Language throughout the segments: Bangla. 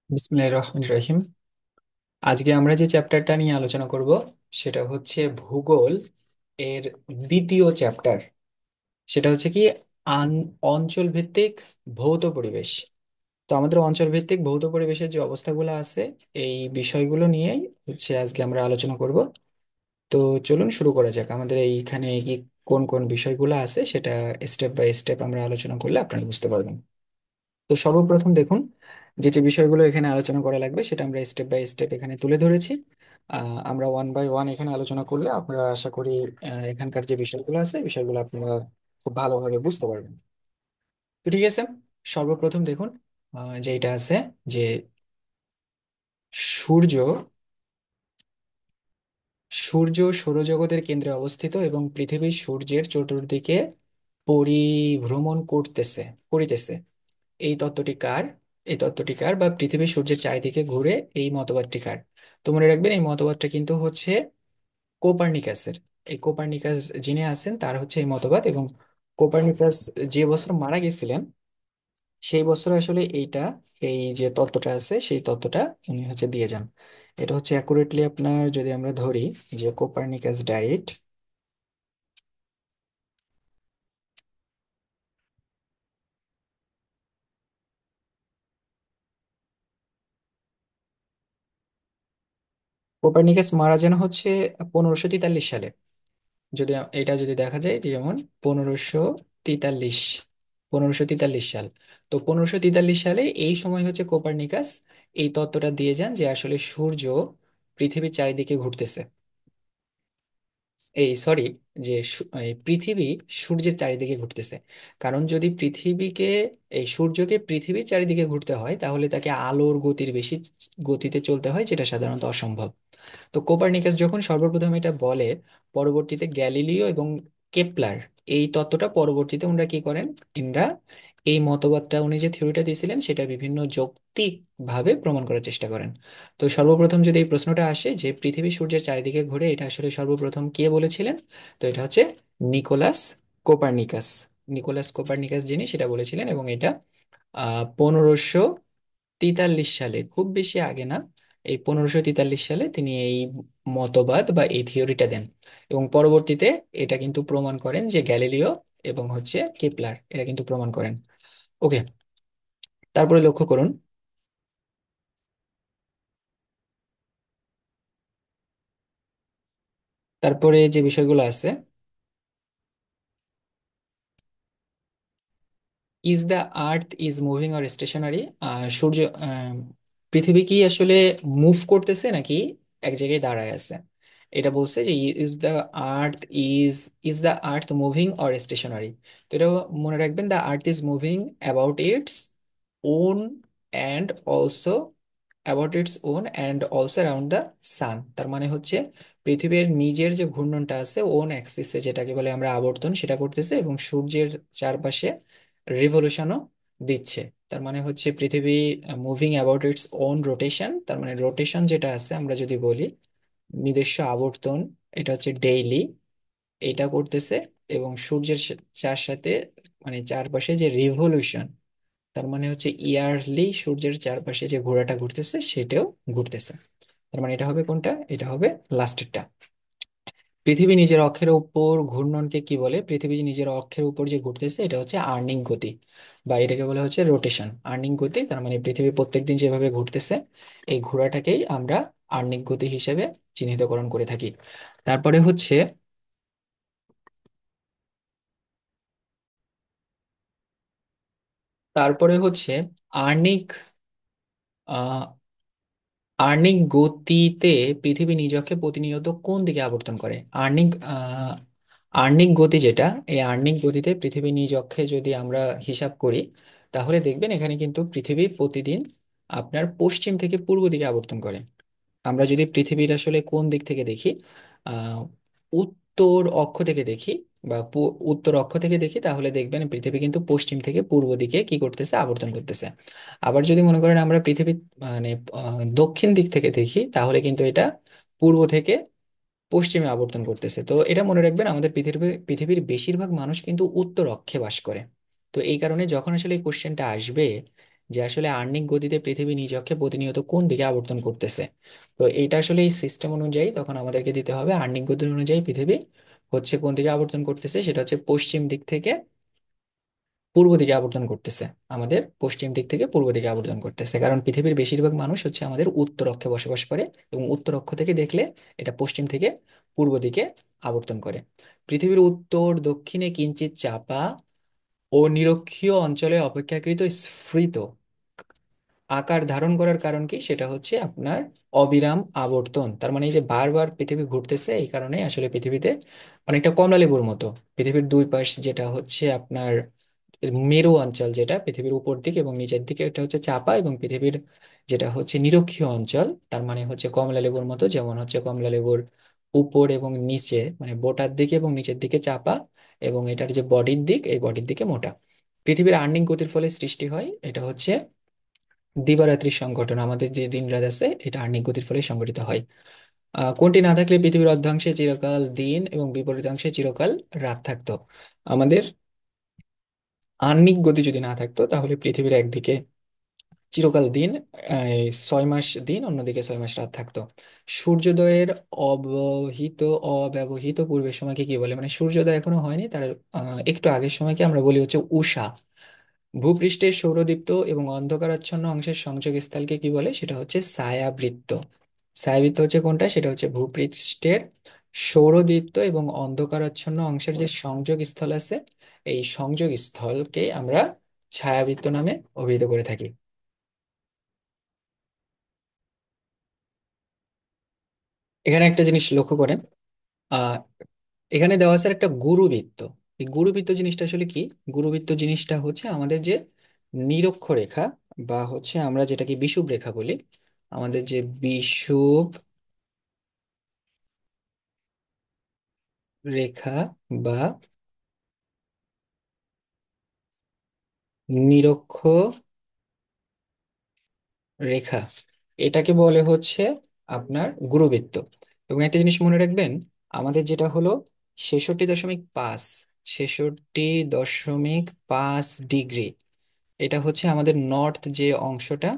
বিসমিল্লাহির রহমানির রহিম। আজকে আমরা যে চ্যাপ্টারটা নিয়ে আলোচনা করব সেটা হচ্ছে ভূগোল এর দ্বিতীয় চ্যাপ্টার। সেটা হচ্ছে কি অঞ্চল ভিত্তিক ভৌত পরিবেশ। তো আমাদের অঞ্চল ভিত্তিক ভৌত পরিবেশের যে অবস্থাগুলো আছে এই বিষয়গুলো নিয়েই হচ্ছে আজকে আমরা আলোচনা করব। তো চলুন শুরু করা যাক। আমাদের এইখানে কি কোন কোন বিষয়গুলো আছে সেটা স্টেপ বাই স্টেপ আমরা আলোচনা করলে আপনারা বুঝতে পারবেন। তো সর্বপ্রথম দেখুন, যে যে বিষয়গুলো এখানে আলোচনা করা লাগবে সেটা আমরা স্টেপ বাই স্টেপ এখানে তুলে ধরেছি। আমরা ওয়ান বাই ওয়ান এখানে আলোচনা করলে আপনারা আশা করি এখানকার যে বিষয়গুলো আছে বিষয়গুলো আপনারা খুব ভালোভাবে বুঝতে পারবেন। তো ঠিক আছে, সর্বপ্রথম দেখুন, যেটা আছে যে সূর্য সূর্য সৌরজগতের কেন্দ্রে অবস্থিত এবং পৃথিবী সূর্যের চতুর্দিকে পরিভ্রমণ করিতেছে। এই তত্ত্বটি কার? এই তত্ত্বটি কার বা পৃথিবী সূর্যের চারিদিকে ঘুরে, এই মতবাদটি কার? তো মনে রাখবেন এই মতবাদটা কিন্তু হচ্ছে কোপার্নিকাসের। এই কোপার্নিকাস যিনি আছেন তার হচ্ছে এই মতবাদ, এবং কোপার্নিকাস যে বছর মারা গেছিলেন সেই বছর আসলে এই যে তত্ত্বটা আছে সেই তত্ত্বটা উনি হচ্ছে দিয়ে যান। এটা হচ্ছে অ্যাকুরেটলি আপনার যদি আমরা ধরি যে কোপার্নিকাস ডায়েট, কোপার্নিকাস মারা যান হচ্ছে 1543 সালে। যদি এটা যদি দেখা যায় যে যেমন 1543, 1543 সাল। তো 1543 সালে এই সময় হচ্ছে কোপার্নিকাস এই তত্ত্বটা দিয়ে যান যে আসলে সূর্য পৃথিবীর চারিদিকে ঘুরতেছে। সরি, যে এই পৃথিবী সূর্যের চারিদিকে ঘুরতেছে। কারণ যদি সূর্যকে পৃথিবীর চারিদিকে ঘুরতে হয় তাহলে তাকে আলোর গতির বেশি গতিতে চলতে হয়, যেটা সাধারণত অসম্ভব। তো কোপারনিকাস যখন সর্বপ্রথম এটা বলে, পরবর্তীতে গ্যালিলিও এবং কেপলার এই তত্ত্বটা পরবর্তীতে ওনারা কি করেন, ইনরা এই মতবাদটা উনি যে থিওরিটা দিয়েছিলেন সেটা বিভিন্ন যৌক্তিক ভাবে প্রমাণ করার চেষ্টা করেন। তো সর্বপ্রথম যদি এই প্রশ্নটা আসে যে পৃথিবী সূর্যের চারিদিকে ঘুরে, এটা আসলে সর্বপ্রথম কে বলেছিলেন? তো এটা হচ্ছে নিকোলাস কোপার্নিকাস। নিকোলাস কোপার্নিকাস যিনি সেটা বলেছিলেন, এবং এটা 1543 সালে, খুব বেশি আগে না, এই 1543 সালে তিনি এই মতবাদ বা এই থিওরিটা দেন। এবং পরবর্তীতে এটা কিন্তু প্রমাণ করেন যে গ্যালিলিও এবং হচ্ছে কেপলার এরা কিন্তু প্রমাণ করেন। ওকে, তারপরে লক্ষ্য করুন, তারপরে যে বিষয়গুলো আছে, is the earth is moving or stationary? সূর্য আহ, পৃথিবী কি আসলে মুভ করতেছে নাকি এক জায়গায় দাঁড়ায় আছে? এটা বলছে যে is the earth is is the earth moving or stationary. তো এটা মনে রাখবেন, the earth is moving about its own and also around the sun. তার মানে হচ্ছে পৃথিবীর নিজের যে ঘূর্ণনটা আছে ওন অ্যাক্সিসে, যেটাকে বলে আমরা আবর্তন, সেটা করতেছে এবং সূর্যের চারপাশে রিভলিউশনও দিচ্ছে। তার মানে হচ্ছে পৃথিবী moving about its on rotation. তার মানে রোটেশন যেটা আছে আমরা যদি বলি নিজস্ব আবর্তন, এটা হচ্ছে ডেইলি, এটা করতেছে। এবং সূর্যের চার সাথে মানে চারপাশে যে রিভলিউশন, তার মানে হচ্ছে ইয়ারলি সূর্যের চারপাশে যে ঘোরাটা ঘুরতেছে সেটাও ঘুরতেছে। তার মানে এটা হবে কোনটা? এটা হবে লাস্টেরটা। পৃথিবী নিজের অক্ষের উপর ঘূর্ণনকে কি বলে? পৃথিবী যে নিজের অক্ষের উপর যে ঘুরতেছে এটা হচ্ছে আর্নিং গতি, বা এটাকে বলা হচ্ছে রোটেশন, আর্নিং গতি। তার মানে পৃথিবী প্রত্যেকদিন যেভাবে ঘুরতেছে এই ঘোরাটাকেই আমরা আর্নিং গতি হিসেবে চিহ্নিতকরণ করে থাকি। তারপরে হচ্ছে তারপরে হচ্ছে আর্নিক আর্নিক গতিতে পৃথিবী নিজকে প্রতিনিয়ত কোন দিকে আবর্তন করে? আর্নিক আর্নিক গতি যেটা, এই আর্নিক গতিতে পৃথিবী নিজ অক্ষে যদি আমরা হিসাব করি তাহলে দেখবেন এখানে কিন্তু পৃথিবী প্রতিদিন আপনার পশ্চিম থেকে পূর্ব দিকে আবর্তন করে। আমরা যদি পৃথিবীর আসলে কোন দিক থেকে দেখি, আহ উত্তর অক্ষ থেকে দেখি বা উত্তর অক্ষ থেকে দেখি, তাহলে দেখবেন পৃথিবী কিন্তু পশ্চিম থেকে পূর্ব দিকে কি করতেছে? আবর্তন করতেছে। আবার যদি মনে করেন আমরা পৃথিবী মানে দক্ষিণ দিক থেকে দেখি তাহলে কিন্তু এটা পূর্ব থেকে পশ্চিমে আবর্তন করতেছে। তো এটা মনে রাখবেন, আমাদের পৃথিবীর বেশিরভাগ মানুষ কিন্তু উত্তর অক্ষে বাস করে। তো এই কারণে যখন আসলে এই কোশ্চেনটা আসবে যে আসলে আহ্নিক গতিতে পৃথিবী নিজ অক্ষে প্রতিনিয়ত কোন দিকে আবর্তন করতেছে। তো এইটা আসলে এই সিস্টেম অনুযায়ী তখন আমাদেরকে দিতে হবে আহ্নিক গতি অনুযায়ী পৃথিবী হচ্ছে কোন দিকে আবর্তন করতেছে, সেটা হচ্ছে পশ্চিম দিক থেকে পূর্ব দিকে আবর্তন করতেছে। আমাদের পশ্চিম দিক থেকে পূর্ব দিকে আবর্তন করতেছে, কারণ পৃথিবীর বেশিরভাগ মানুষ হচ্ছে আমাদের উত্তর অক্ষে বসবাস করে, এবং উত্তর অক্ষ থেকে দেখলে এটা পশ্চিম থেকে পূর্ব দিকে আবর্তন করে। পৃথিবীর উত্তর দক্ষিণে কিঞ্চিত চাপা ও নিরক্ষীয় অঞ্চলে অপেক্ষাকৃত স্ফীত আকার ধারণ করার কারণ কি, সেটা হচ্ছে আপনার অবিরাম আবর্তন। তার মানে এই যে বারবার পৃথিবী ঘুরতেছে, এই কারণে আসলে পৃথিবীতে অনেকটা কমলা লেবুর মতো পৃথিবীর দুই পাশ, যেটা হচ্ছে আপনার মেরু অঞ্চল, যেটা পৃথিবীর উপর দিকে এবং নিচের দিকে এটা হচ্ছে চাপা, এবং পৃথিবীর যেটা হচ্ছে নিরক্ষীয় অঞ্চল তার মানে হচ্ছে কমলা লেবুর মতো, যেমন হচ্ছে কমলা লেবুর উপর এবং নিচে মানে বোটার দিকে এবং নিচের দিকে চাপা, এবং এটার যে বডির দিক এই বডির দিকে মোটা। পৃথিবীর আহ্নিক গতির ফলে সৃষ্টি হয় এটা হচ্ছে দিবারাত্রির সংঘটন। আমাদের যে দিন রাত আছে এটা আহ্নিক গতির ফলে সংঘটিত হয়। কোনটি না থাকলে পৃথিবীর অর্ধাংশে চিরকাল দিন এবং বিপরীতাংশে চিরকাল রাত থাকতো। আমাদের আহ্নিক গতি যদি না থাকতো তাহলে পৃথিবীর একদিকে চিরকাল দিন, 6 মাস দিন, অন্যদিকে 6 মাস রাত থাকতো। সূর্যোদয়ের অবহিত অব্যবহিত পূর্বের সময়কে কি বলে, মানে সূর্যোদয় এখনো হয়নি তার একটু আগের সময়কে আমরা বলি হচ্ছে উষা। ভূপৃষ্ঠের সৌরদীপ্ত এবং অন্ধকারাচ্ছন্ন অংশের সংযোগস্থলকে কি বলে, সেটা হচ্ছে ছায়াবৃত্ত। ছায়াবৃত্ত হচ্ছে কোনটা, সেটা হচ্ছে ভূপৃষ্ঠের সৌরদীপ্ত এবং অন্ধকারাচ্ছন্ন অংশের যে সংযোগ স্থল আছে, এই সংযোগ স্থলকে আমরা ছায়াবৃত্ত নামে অভিহিত করে থাকি। এখানে একটা জিনিস লক্ষ্য করেন, আহ এখানে দেওয়া আছে একটা গুরুবৃত্ত। এই গুরুবৃত্ত জিনিসটা আসলে কি, গুরুবৃত্ত জিনিসটা হচ্ছে আমাদের যে নিরক্ষরেখা বা হচ্ছে আমরা যেটাকে বিষুব রেখা বলি, আমাদের যে বিষুব রেখা বা নিরক্ষ রেখা, এটাকে বলে হচ্ছে আপনার গুরুবৃত্ত। এবং একটা জিনিস মনে রাখবেন, আমাদের যেটা হলো 66.5, 66.5 ডিগ্রি, এটা হচ্ছে আমাদের নর্থ যে অংশটা,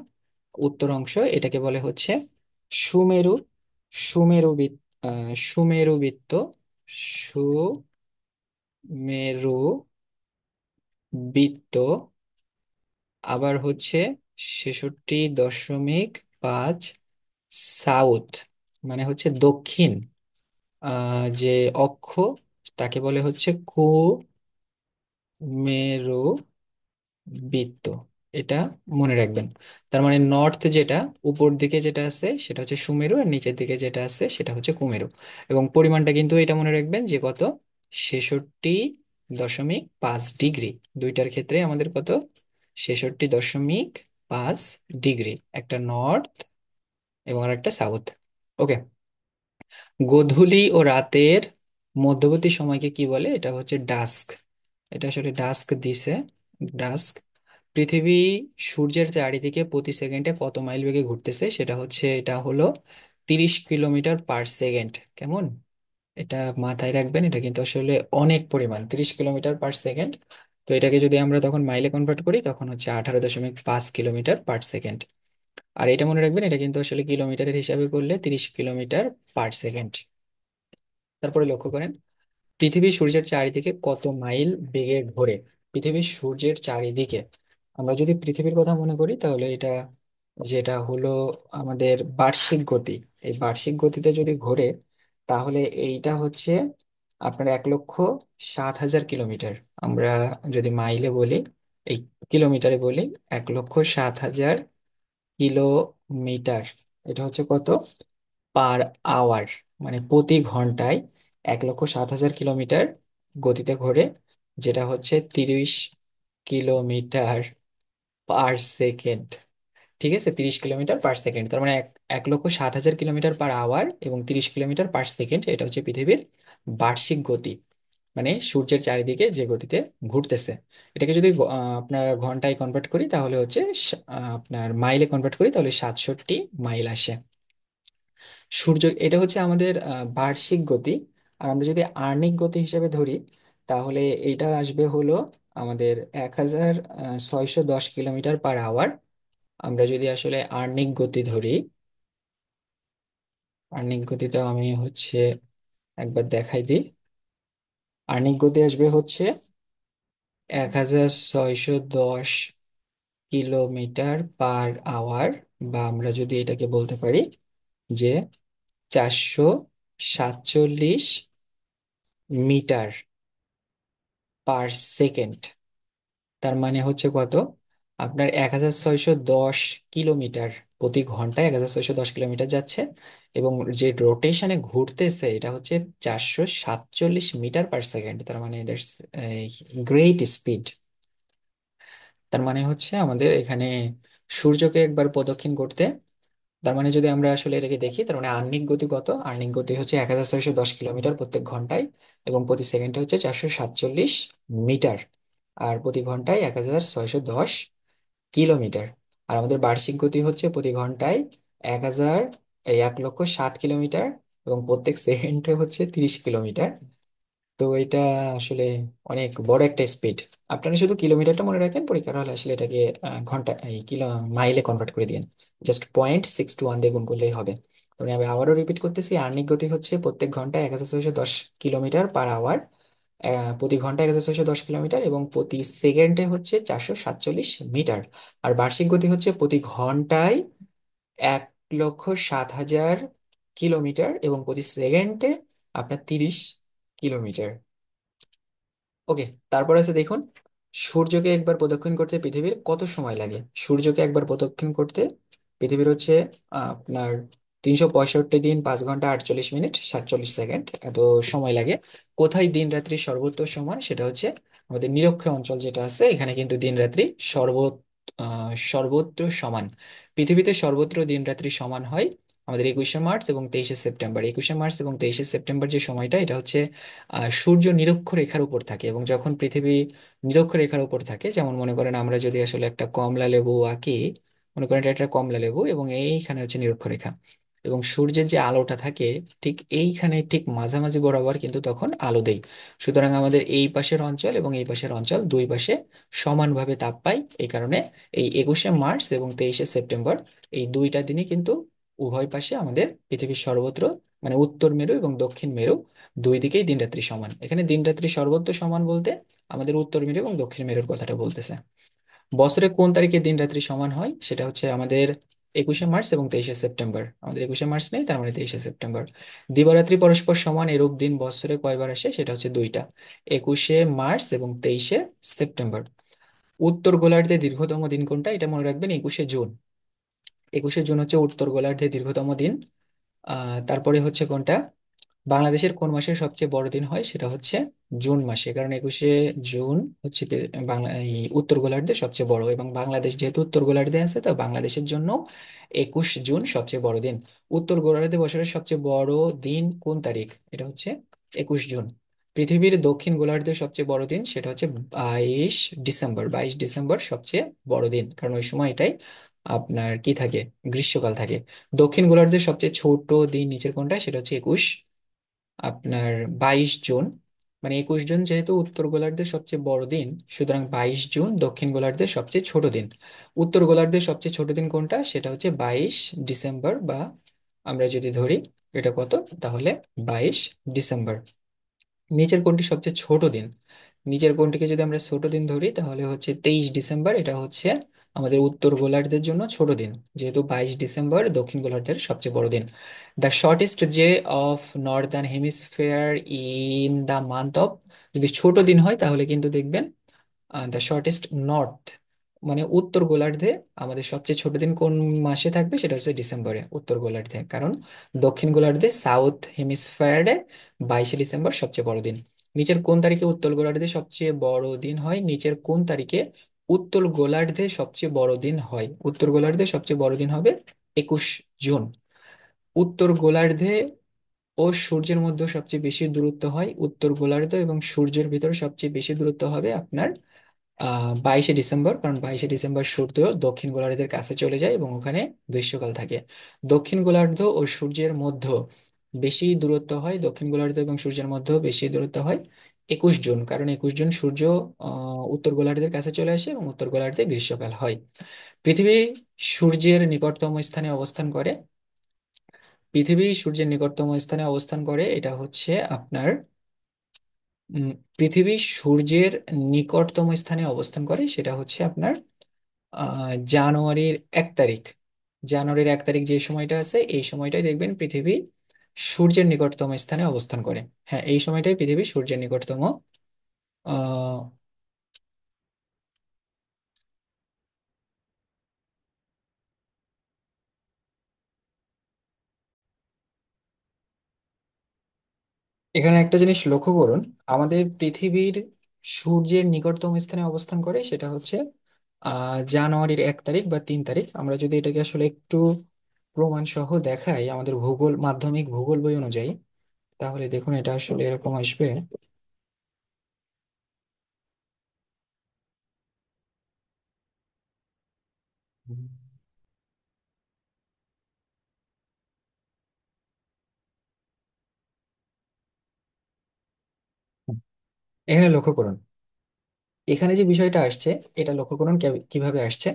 উত্তর অংশ, এটাকে বলে হচ্ছে সুমেরু, সুমেরু সুমেরু বৃত্ত, সুমেরু বৃত্ত। আবার হচ্ছে 66.5 সাউথ, মানে হচ্ছে দক্ষিণ যে অক্ষ, তাকে বলে হচ্ছে কুমেরু বৃত্ত। এটা মনে রাখবেন। তার মানে নর্থ যেটা, উপর দিকে যেটা আছে সেটা হচ্ছে সুমেরু, আর নিচের দিকে যেটা আছে সেটা হচ্ছে কুমেরু। এবং পরিমাণটা কিন্তু এটা মনে রাখবেন যে কত, 66.5 ডিগ্রি। দুইটার ক্ষেত্রে আমাদের কত, 66.5 ডিগ্রি, একটা নর্থ এবং আর একটা সাউথ। ওকে। গোধূলি ও রাতের মধ্যবর্তী সময়কে কি বলে, এটা হচ্ছে ডাস্ক। এটা আসলে ডাস্ক দিছে, ডাস্ক। পৃথিবী সূর্যের চারিদিকে প্রতি সেকেন্ডে কত মাইল বেগে ঘুরতেছে, সেটা হচ্ছে এটা হলো 30 কিলোমিটার পার সেকেন্ড। কেমন, এটা মাথায় রাখবেন, এটা কিন্তু আসলে অনেক পরিমাণ, 30 কিলোমিটার পার সেকেন্ড। তো এটাকে যদি আমরা তখন মাইলে কনভার্ট করি তখন হচ্ছে 18.5 কিলোমিটার পার সেকেন্ড। আর এটা মনে রাখবেন, এটা কিন্তু আসলে কিলোমিটারের হিসাবে করলে 30 কিলোমিটার পার সেকেন্ড। তারপরে লক্ষ্য করেন, পৃথিবী সূর্যের চারিদিকে কত মাইল বেগে ঘোরে। পৃথিবী সূর্যের চারিদিকে, আমরা যদি পৃথিবীর কথা মনে করি তাহলে এটা যেটা হলো আমাদের বার্ষিক গতি, এই বার্ষিক গতিতে যদি ঘোরে তাহলে এইটা হচ্ছে আপনার 1,07,000 কিলোমিটার। আমরা যদি মাইলে বলি, এই কিলোমিটারে বলি, 1,07,000 কিলোমিটার। এটা হচ্ছে কত, পার আওয়ার, মানে প্রতি ঘন্টায় 1,07,000 কিলোমিটার গতিতে ঘোরে, যেটা হচ্ছে 30 কিলোমিটার পার সেকেন্ড। ঠিক আছে, 30 কিলোমিটার পার সেকেন্ড, তার মানে 1,07,000 কিলোমিটার পার আওয়ার এবং 30 কিলোমিটার পার সেকেন্ড, এটা হচ্ছে পৃথিবীর বার্ষিক গতি, মানে সূর্যের চারিদিকে যে গতিতে ঘুরতেছে। এটাকে যদি আপনার ঘন্টায় কনভার্ট করি তাহলে হচ্ছে আপনার মাইলে কনভার্ট করি তাহলে 67 মাইল আসে। এটা হচ্ছে আমাদের বার্ষিক গতি। আর আমরা যদি আহ্নিক গতি হিসেবে ধরি তাহলে এইটা আসবে হলো আমাদের 1610 কিলোমিটার/আওয়ার। আমরা যদি আসলে আর্নিক গতি ধরি, আর্নিক গতিতে আমি হচ্ছে একবার দেখাই দিই। আর্নিক গতি আসবে হচ্ছে 1610 কিলোমিটার/আওয়ার, বা আমরা যদি এটাকে বলতে পারি যে 437 মিটার পার সেকেন্ড। তার মানে হচ্ছে কত? আপনার 1610 কিলোমিটার প্রতি ঘন্টায় 1610 কিলোমিটার যাচ্ছে, এবং যে রোটেশনে ঘুরতেছে এটা হচ্ছে 447 মিটার পার সেকেন্ড। তার মানে দ্যাটস গ্রেট স্পিড। তার মানে হচ্ছে আমাদের এখানে সূর্যকে একবার প্রদক্ষিণ করতে, তার মানে যদি আমরা আসলে এটাকে দেখি, তার মানে আহ্নিক গতি কত? আহ্নিক গতি হচ্ছে 1610 কিলোমিটার প্রত্যেক ঘন্টায়, এবং প্রতি সেকেন্ডে হচ্ছে 447 মিটার, আর প্রতি ঘন্টায় 1610 কিলোমিটার। আর আমাদের বার্ষিক গতি হচ্ছে প্রতি ঘন্টায় 1000 1,07 কিলোমিটার, এবং প্রত্যেক সেকেন্ডে হচ্ছে 30 কিলোমিটার। তো এটা আসলে অনেক বড় একটা স্পিড। আপনারা শুধু কিলোমিটারটা মনে রাখেন, পরীক্ষার হলে আসলে এটাকে ঘন্টা এই কিলো মাইলে কনভার্ট করে দিন। জাস্ট 0.621 দিয়ে গুণ করলেই হবে। তো আমি আবারও রিপিট করতেছি, আহ্নিক গতি হচ্ছে প্রত্যেক ঘন্টায় 1610 কিলোমিটার/আওয়ার, প্রতি ঘন্টায় 1610 কিলোমিটার, এবং প্রতি সেকেন্ডে হচ্ছে 447 মিটার। আর বার্ষিক গতি হচ্ছে প্রতি ঘন্টায় 1,07,000 কিলোমিটার, এবং প্রতি সেকেন্ডে আপনার 30 কিলোমিটার। ওকে, তারপর আছে দেখুন, সূর্যকে একবার প্রদক্ষিণ করতে পৃথিবীর কত সময় লাগে? সূর্যকে একবার প্রদক্ষিণ করতে পৃথিবীর হচ্ছে আপনার 365 দিন, 5 ঘন্টা 48 মিনিট 47 সেকেন্ড এত সময় লাগে। কোথায় দিন রাত্রি সর্বোচ্চ সমান? সেটা হচ্ছে আমাদের নিরক্ষীয় অঞ্চল যেটা আছে, এখানে কিন্তু দিন রাত্রি সর্বত্র সমান। পৃথিবীতে সর্বত্র দিন রাত্রি সমান হয় আমাদের 21শে মার্চ এবং 23শে সেপ্টেম্বর। 21শে মার্চ এবং 23শে সেপ্টেম্বর যে সময়টা, এটা হচ্ছে সূর্য নিরক্ষরেখার উপর থাকে, এবং যখন পৃথিবী নিরক্ষরেখার উপর থাকে, যেমন মনে করেন আমরা যদি আসলে একটা কমলা লেবু আঁকি, মনে করেন এটা একটা কমলা লেবু, এবং এইখানে হচ্ছে নিরক্ষরেখা, এবং সূর্যের যে আলোটা থাকে ঠিক এইখানে ঠিক মাঝামাঝি বরাবর কিন্তু তখন আলো দেয়। সুতরাং আমাদের এই পাশের অঞ্চল এবং এই পাশের অঞ্চল দুই পাশে সমানভাবে তাপ পায়। এই কারণে এই 21শে মার্চ এবং 23শে সেপ্টেম্বর এই দুইটা দিনই কিন্তু উভয় পাশে আমাদের পৃথিবীর সর্বত্র, মানে উত্তর মেরু এবং দক্ষিণ মেরু, দুই দিকেই দিন রাত্রি সমান। এখানে দিন রাত্রি সর্বত্র সমান বলতে আমাদের উত্তর মেরু এবং দক্ষিণ মেরুর কথাটা বলতেছে। বছরে কোন তারিখে দিন রাত্রি সমান হয়? সেটা হচ্ছে আমাদের 21শে মার্চ এবং 23শে সেপ্টেম্বর। আমাদের 21শে মার্চ নেই, তার মানে 23শে সেপ্টেম্বর। দিবারাত্রি পরস্পর সমান এরূপ দিন বছরে কয়বার আসে? সেটা হচ্ছে দুইটা, 21শে মার্চ এবং 23শে সেপ্টেম্বর। উত্তর গোলার্ধে দীর্ঘতম দিন কোনটা? এটা মনে রাখবেন, 21শে জুন। 21শে জুন হচ্ছে উত্তর গোলার্ধে দীর্ঘতম দিন। তারপরে হচ্ছে কোনটা? বাংলাদেশের কোন মাসে সবচেয়ে বড় দিন হয়? সেটা হচ্ছে জুন মাসে, কারণ 21শে জুন হচ্ছে বাংলা এই উত্তর গোলার্ধে সবচেয়ে বড়, এবং বাংলাদেশ যেহেতু উত্তর গোলার্ধে আছে, তো বাংলাদেশের জন্য 21 জুন সবচেয়ে বড় দিন। উত্তর গোলার্ধে বছরের সবচেয়ে বড় দিন কোন তারিখ? এটা হচ্ছে 21 জুন। পৃথিবীর দক্ষিণ গোলার্ধে সবচেয়ে বড় দিন সেটা হচ্ছে 22 ডিসেম্বর। 22 ডিসেম্বর সবচেয়ে বড় দিন, কারণ ওই সময় এটাই আপনার কি থাকে, গ্রীষ্মকাল থাকে। দক্ষিণ গোলার্ধের সবচেয়ে ছোট দিন নিচের কোনটা? সেটা হচ্ছে আপনার 22 জুন। মানে 21 জুন যেহেতু উত্তর গোলার্ধের সবচেয়ে বড় দিন, সুতরাং 22 জুন দক্ষিণ গোলার্ধের সবচেয়ে ছোট দিন। উত্তর গোলার্ধের সবচেয়ে ছোট দিন কোনটা? সেটা হচ্ছে 22 ডিসেম্বর, বা আমরা যদি ধরি এটা কত, তাহলে 22 ডিসেম্বর। নিচের কোনটি সবচেয়ে ছোট দিন? নিচের কোনটিকে যদি আমরা ছোট দিন ধরি, তাহলে হচ্ছে 23 ডিসেম্বর। এটা হচ্ছে আমাদের উত্তর গোলার্ধের জন্য ছোট দিন, যেহেতু 22 ডিসেম্বর দক্ষিণ গোলার্ধের সবচেয়ে বড় দিন। The shortest day of Northern hemisphere in the month of, যদি ছোট দিন হয় তাহলে কিন্তু দেখবেন দ্য শর্টেস্ট নর্থ, মানে উত্তর গোলার্ধে আমাদের সবচেয়ে ছোট দিন কোন মাসে থাকবে? সেটা হচ্ছে ডিসেম্বরে উত্তর গোলার্ধে, কারণ দক্ষিণ গোলার্ধে সাউথ হেমিস্ফিয়ারে 22শে ডিসেম্বর সবচেয়ে বড় দিন। নিচের কোন তারিখে উত্তর গোলার্ধে সবচেয়ে বড় দিন হয়? নিচের কোন তারিখে উত্তর গোলার্ধে সবচেয়ে বড় দিন হয়? উত্তর গোলার্ধে সবচেয়ে বড় দিন হবে 21 জুন। উত্তর গোলার্ধে ও সূর্যের মধ্যে সবচেয়ে বেশি দূরত্ব হয়, উত্তর গোলার্ধ এবং সূর্যের ভিতরে সবচেয়ে বেশি দূরত্ব হবে আপনার 22শে ডিসেম্বর, কারণ 22শে ডিসেম্বর সূর্য দক্ষিণ গোলার্ধের কাছে চলে যায় এবং ওখানে গ্রীষ্মকাল থাকে। দক্ষিণ গোলার্ধ ও সূর্যের মধ্যে বেশি দূরত্ব হয়, দক্ষিণ গোলার্ধ এবং সূর্যের মধ্যে বেশি দূরত্ব হয় 21 জুন, কারণ 21 জুন সূর্য উত্তর গোলার্ধের কাছে চলে আসে এবং উত্তর গোলার্ধে গ্রীষ্মকাল হয়। পৃথিবী সূর্যের নিকটতম স্থানে অবস্থান করে। পৃথিবী সূর্যের নিকটতম স্থানে অবস্থান করে, এটা হচ্ছে আপনার উম, পৃথিবী সূর্যের নিকটতম স্থানে অবস্থান করে, সেটা হচ্ছে আপনার জানুয়ারির 1 তারিখ। জানুয়ারির 1 তারিখ যে সময়টা আছে, এই সময়টাই দেখবেন পৃথিবী সূর্যের নিকটতম স্থানে অবস্থান করে। হ্যাঁ, এই সময়টাই পৃথিবী সূর্যের নিকটতম। আহ এখানে একটা জিনিস লক্ষ্য করুন, আমাদের পৃথিবীর সূর্যের নিকটতম স্থানে অবস্থান করে, সেটা হচ্ছে জানুয়ারির 1 তারিখ বা 3 তারিখ। আমরা যদি এটাকে আসলে একটু প্রমাণ সহ দেখাই আমাদের ভূগোল, মাধ্যমিক ভূগোল বই অনুযায়ী, তাহলে দেখুন এটা আসলে এরকম আসবে। এখানে লক্ষ্য করুন, এখানে যে বিষয়টা আসছে, এটা লক্ষ্য করুন কিভাবে আসছে।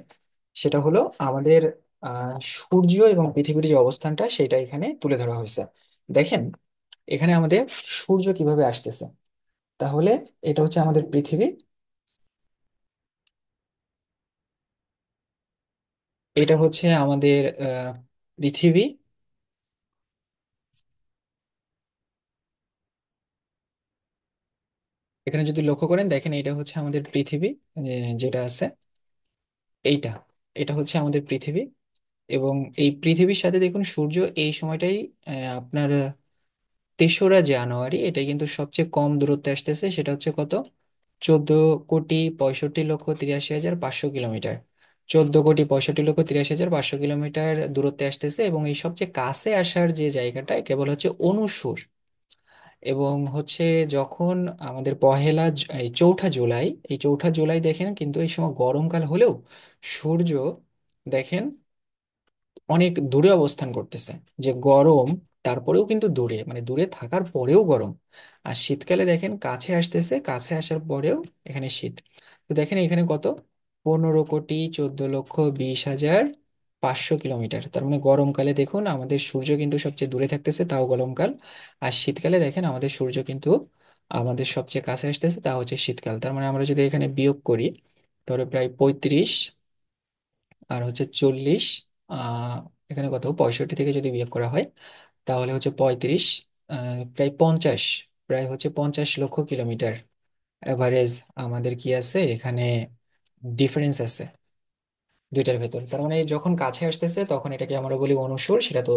সেটা হলো আমাদের সূর্য এবং পৃথিবীর যে অবস্থানটা সেটা এখানে তুলে ধরা হয়েছে। দেখেন এখানে আমাদের সূর্য কিভাবে আসতেছে। তাহলে এটা হচ্ছে আমাদের পৃথিবী, এটা হচ্ছে আমাদের পৃথিবী। এখানে যদি লক্ষ্য করেন, দেখেন এটা হচ্ছে আমাদের পৃথিবী, যেটা আছে এইটা, এটা হচ্ছে আমাদের পৃথিবী। এবং এই পৃথিবীর সাথে দেখুন সূর্য এই সময়টাই আপনার 3রা জানুয়ারি, এটা কিন্তু সবচেয়ে কম দূরত্বে আসতেছে, সেটা হচ্ছে কত, 14,65,83,500 কিলোমিটার। 14,65,83,500 কিলোমিটার দূরত্বে আসতেছে, এবং এই সবচেয়ে কাছে আসার যে জায়গাটা কেবল হচ্ছে অনুসুর। এবং হচ্ছে যখন আমাদের এই 4ঠা জুলাই, এই 4ঠা জুলাই দেখেন কিন্তু এই সময় গরমকাল হলেও সূর্য দেখেন অনেক দূরে অবস্থান করতেছে, যে গরম তারপরেও কিন্তু দূরে, মানে দূরে থাকার পরেও গরম। আর শীতকালে দেখেন কাছে আসতেছে, কাছে আসার পরেও এখানে শীত। তো দেখেন এখানে কত, 15,14,20,500 কিলোমিটার। তার মানে গরমকালে দেখুন আমাদের সূর্য কিন্তু সবচেয়ে দূরে থাকতেছে, তাও গরমকাল। আর শীতকালে দেখেন আমাদের সূর্য কিন্তু আমাদের সবচেয়ে কাছে আসতেছে, তা হচ্ছে শীতকাল। তার মানে আমরা যদি এখানে বিয়োগ করি, তাহলে প্রায় 35 আর হচ্ছে 40, আহ এখানে কত, 65 থেকে যদি বিয়োগ করা হয় তাহলে হচ্ছে 35, প্রায় 50, প্রায় হচ্ছে 50 লক্ষ কিলোমিটার এভারেজ আমাদের কি আছে এখানে, ডিফারেন্স আছে দুইটার ভেতর। তার মানে যখন কাছে আসতেছে তখন এটাকে আমরা বলি অনুসুর, সেটা তো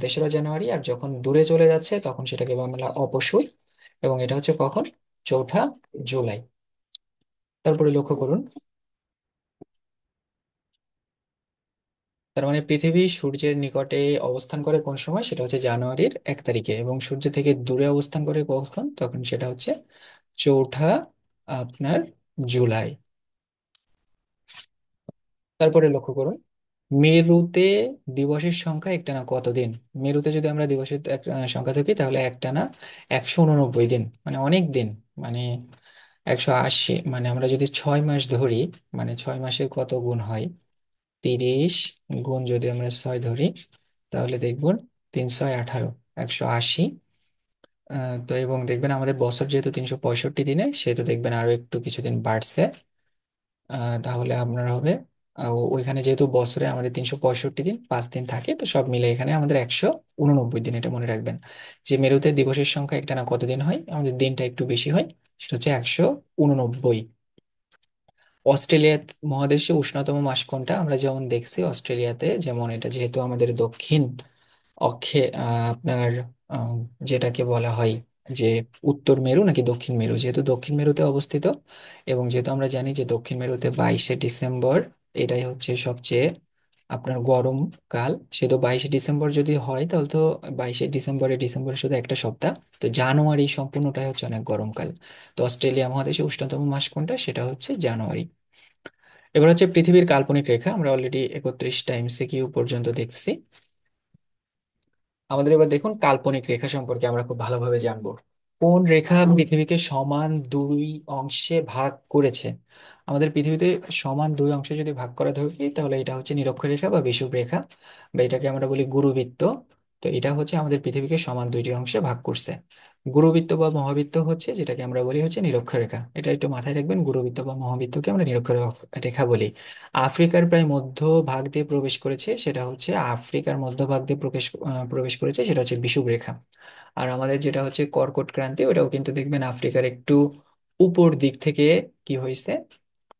3রা জানুয়ারি। আর যখন দূরে চলে যাচ্ছে তখন সেটাকে আমরা অপসূর। এবং এটা হচ্ছে কখন, 4ঠা জুলাই। তারপরে লক্ষ্য করুন, তার মানে পৃথিবী সূর্যের নিকটে অবস্থান করে কোন সময়, সেটা হচ্ছে জানুয়ারির 1 তারিখে, এবং সূর্য থেকে দূরে অবস্থান করে কখন, তখন সেটা হচ্ছে 4ঠা জুলাই। তারপরে লক্ষ্য করুন, মেরুতে দিবসের সংখ্যা একটানা কতদিন। মেরুতে যদি আমরা দিবসের সংখ্যা থাকি তাহলে একটানা 189 দিন, মানে অনেক দিন। মানে 180, মানে আমরা যদি 6 মাস ধরি, মানে 6 মাসের কত গুণ হয়, 30 গুণ যদি আমরা 6 ধরি, তাহলে দেখবেন 318, 180। তো এবং দেখবেন আমাদের বছর যেহেতু 365 দিনে, সেহেতু দেখবেন আরো একটু কিছুদিন বাড়ছে। তাহলে আপনার হবে, ওইখানে যেহেতু বছরে আমাদের 365 দিন, 5 দিন থাকে, তো সব মিলে এখানে আমাদের 189 দিন। এটা মনে রাখবেন যে মেরুতে দিবসের সংখ্যা একটানা কতদিন হয়, আমাদের দিনটা একটু বেশি হয়, সেটা হচ্ছে 189। অস্ট্রেলিয়া মহাদেশে উষ্ণতম মাস কোনটা, আমরা যেমন দেখছি অস্ট্রেলিয়াতে, যেমন এটা যেহেতু আমাদের দক্ষিণ অক্ষে, আপনার আহ, যেটাকে বলা হয় যে উত্তর মেরু নাকি দক্ষিণ মেরু, যেহেতু দক্ষিণ মেরুতে অবস্থিত, এবং যেহেতু আমরা জানি যে দক্ষিণ মেরুতে 22শে ডিসেম্বর এটাই হচ্ছে সবচেয়ে আপনার গরম কাল, সেহেতু 22শে ডিসেম্বর যদি হয় তাহলে তো 22শে ডিসেম্বরে, ডিসেম্বরের শুধু একটা সপ্তাহ, তো জানুয়ারি সম্পূর্ণটাই হচ্ছে অনেক গরমকাল। তো অস্ট্রেলিয়া মহাদেশে উষ্ণতম মাস কোনটা, সেটা হচ্ছে জানুয়ারি। এবার হচ্ছে পৃথিবীর কাল্পনিক রেখা, আমরা অলরেডি 31টা এমসিকিউ পর্যন্ত দেখছি। আমাদের এবার দেখুন কাল্পনিক রেখা সম্পর্কে আমরা খুব ভালোভাবে জানবো। কোন রেখা পৃথিবীকে সমান দুই অংশে ভাগ করেছে? আমাদের পৃথিবীতে সমান দুই অংশে যদি ভাগ করা থাকে তাহলে এটা হচ্ছে নিরক্ষরেখা বা বিষুব রেখা, বা এটাকে আমরা বলি গুরুবৃত্ত। তো এটা হচ্ছে আমাদের পৃথিবীকে সমান দুইটি অংশে ভাগ করছে। গুরুবৃত্ত বা মহাবৃত্ত হচ্ছে যেটাকে আমরা বলি হচ্ছে নিরক্ষরেখা। এটা একটু মাথায় রাখবেন, গুরুবৃত্ত বা মহাবৃত্তকে আমরা নিরক্ষরেখা বলি। আফ্রিকার প্রায় মধ্য ভাগ দিয়ে প্রবেশ করেছে, সেটা হচ্ছে আফ্রিকার মধ্যভাগ দিয়ে প্রবেশ করেছে, সেটা হচ্ছে বিষুব রেখা। আর আমাদের যেটা হচ্ছে কর্কট ক্রান্তি, ওটাও কিন্তু দেখবেন আফ্রিকার একটু উপর দিক থেকে কি হয়েছে,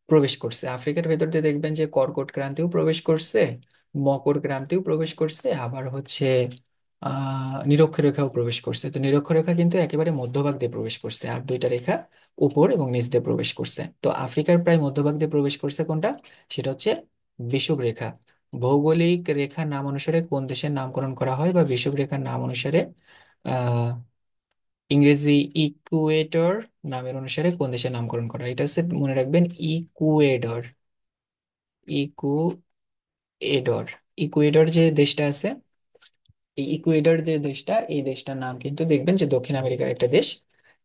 প্রবেশ করছে। আফ্রিকার ভেতর দিয়ে দেখবেন যে কর্কট ক্রান্তিও প্রবেশ করছে, মকর ক্রান্তিও প্রবেশ করছে, আবার হচ্ছে নিরক্ষরেখাও প্রবেশ করছে। তো নিরক্ষরেখা কিন্তু একেবারে মধ্যভাগ দিয়ে প্রবেশ করছে, আর দুইটা রেখা উপর এবং নিচ দিয়ে প্রবেশ করছে। তো আফ্রিকার প্রায় মধ্যভাগ দিয়ে প্রবেশ করছে কোনটা, সেটা হচ্ছে বিষুব রেখা। ভৌগোলিক রেখার নাম অনুসারে কোন দেশের নামকরণ করা হয়, বা বিষুব রেখার নাম অনুসারে আহ ইংরেজি ইকুয়েটর নামের অনুসারে কোন দেশের নামকরণ করা হয়? এটা হচ্ছে মনে রাখবেন ইকুয়েডর। ইকুয়েডর। ইকুয়েডর যে দেশটা আছে, এই ইকুয়েডর যে দেশটা, এই দেশটার নাম কিন্তু দেখবেন যে দক্ষিণ আমেরিকার একটা দেশ।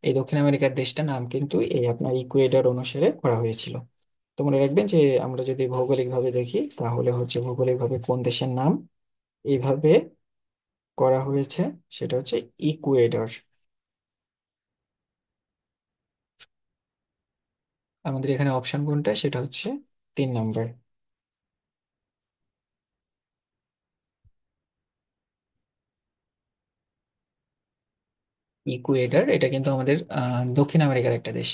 এই দক্ষিণ আমেরিকার দেশটার নাম কিন্তু এই আপনার ইকুয়েডর অনুসারে করা হয়েছিল। তো মনে রাখবেন যে আমরা যদি ভৌগোলিক ভাবে দেখি তাহলে হচ্ছে ভৌগোলিক ভাবে কোন দেশের নাম এইভাবে করা হয়েছে, সেটা হচ্ছে ইকুয়েডর। আমাদের এখানে অপশন কোনটা, সেটা হচ্ছে 3 নম্বর। ইকুয়েডর এটা কিন্তু আমাদের দক্ষিণ আমেরিকার একটা দেশ।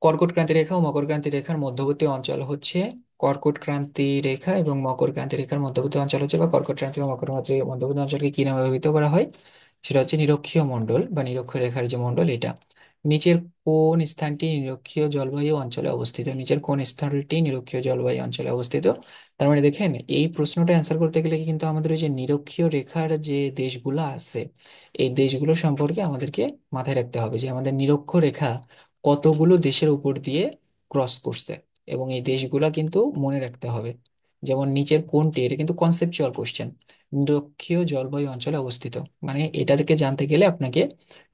কর্কট ক্রান্তি রেখা ও মকর ক্রান্তি রেখার মধ্যবর্তী অঞ্চল হচ্ছে, কর্কট ক্রান্তি রেখা এবং মকর ক্রান্তি রেখার মধ্যবর্তী অঞ্চল হচ্ছে, বা কর্কট ক্রান্তি ও মকর ক্রান্তি মধ্যবর্তী অঞ্চলকে কি নামে অভিহিত করা হয়, সেটা হচ্ছে নিরক্ষীয় মণ্ডল বা নিরক্ষ রেখার যে মণ্ডল এটা। নিচের কোন স্থানটি নিরক্ষীয় জলবায়ু অঞ্চলে অবস্থিত? নিচের কোন স্থলটি নিরক্ষীয় জলবায়ু অঞ্চলে অবস্থিত? তার মানে দেখেন, এই প্রশ্নটা অ্যান্সার করতে গেলে কিন্তু আমাদের ওই যে নিরক্ষীয় রেখার যে দেশগুলো আছে, এই দেশগুলো সম্পর্কে আমাদেরকে মাথায় রাখতে হবে যে আমাদের নিরক্ষ রেখা কতগুলো দেশের উপর দিয়ে ক্রস করছে, এবং এই দেশগুলা কিন্তু মনে রাখতে হবে। যেমন নিচের কোনটি, এটা কিন্তু কনসেপচুয়াল কোশ্চেন। নিরক্ষীয় জলবায়ু অঞ্চলে অবস্থিত, মানে এটা থেকে জানতে গেলে আপনাকে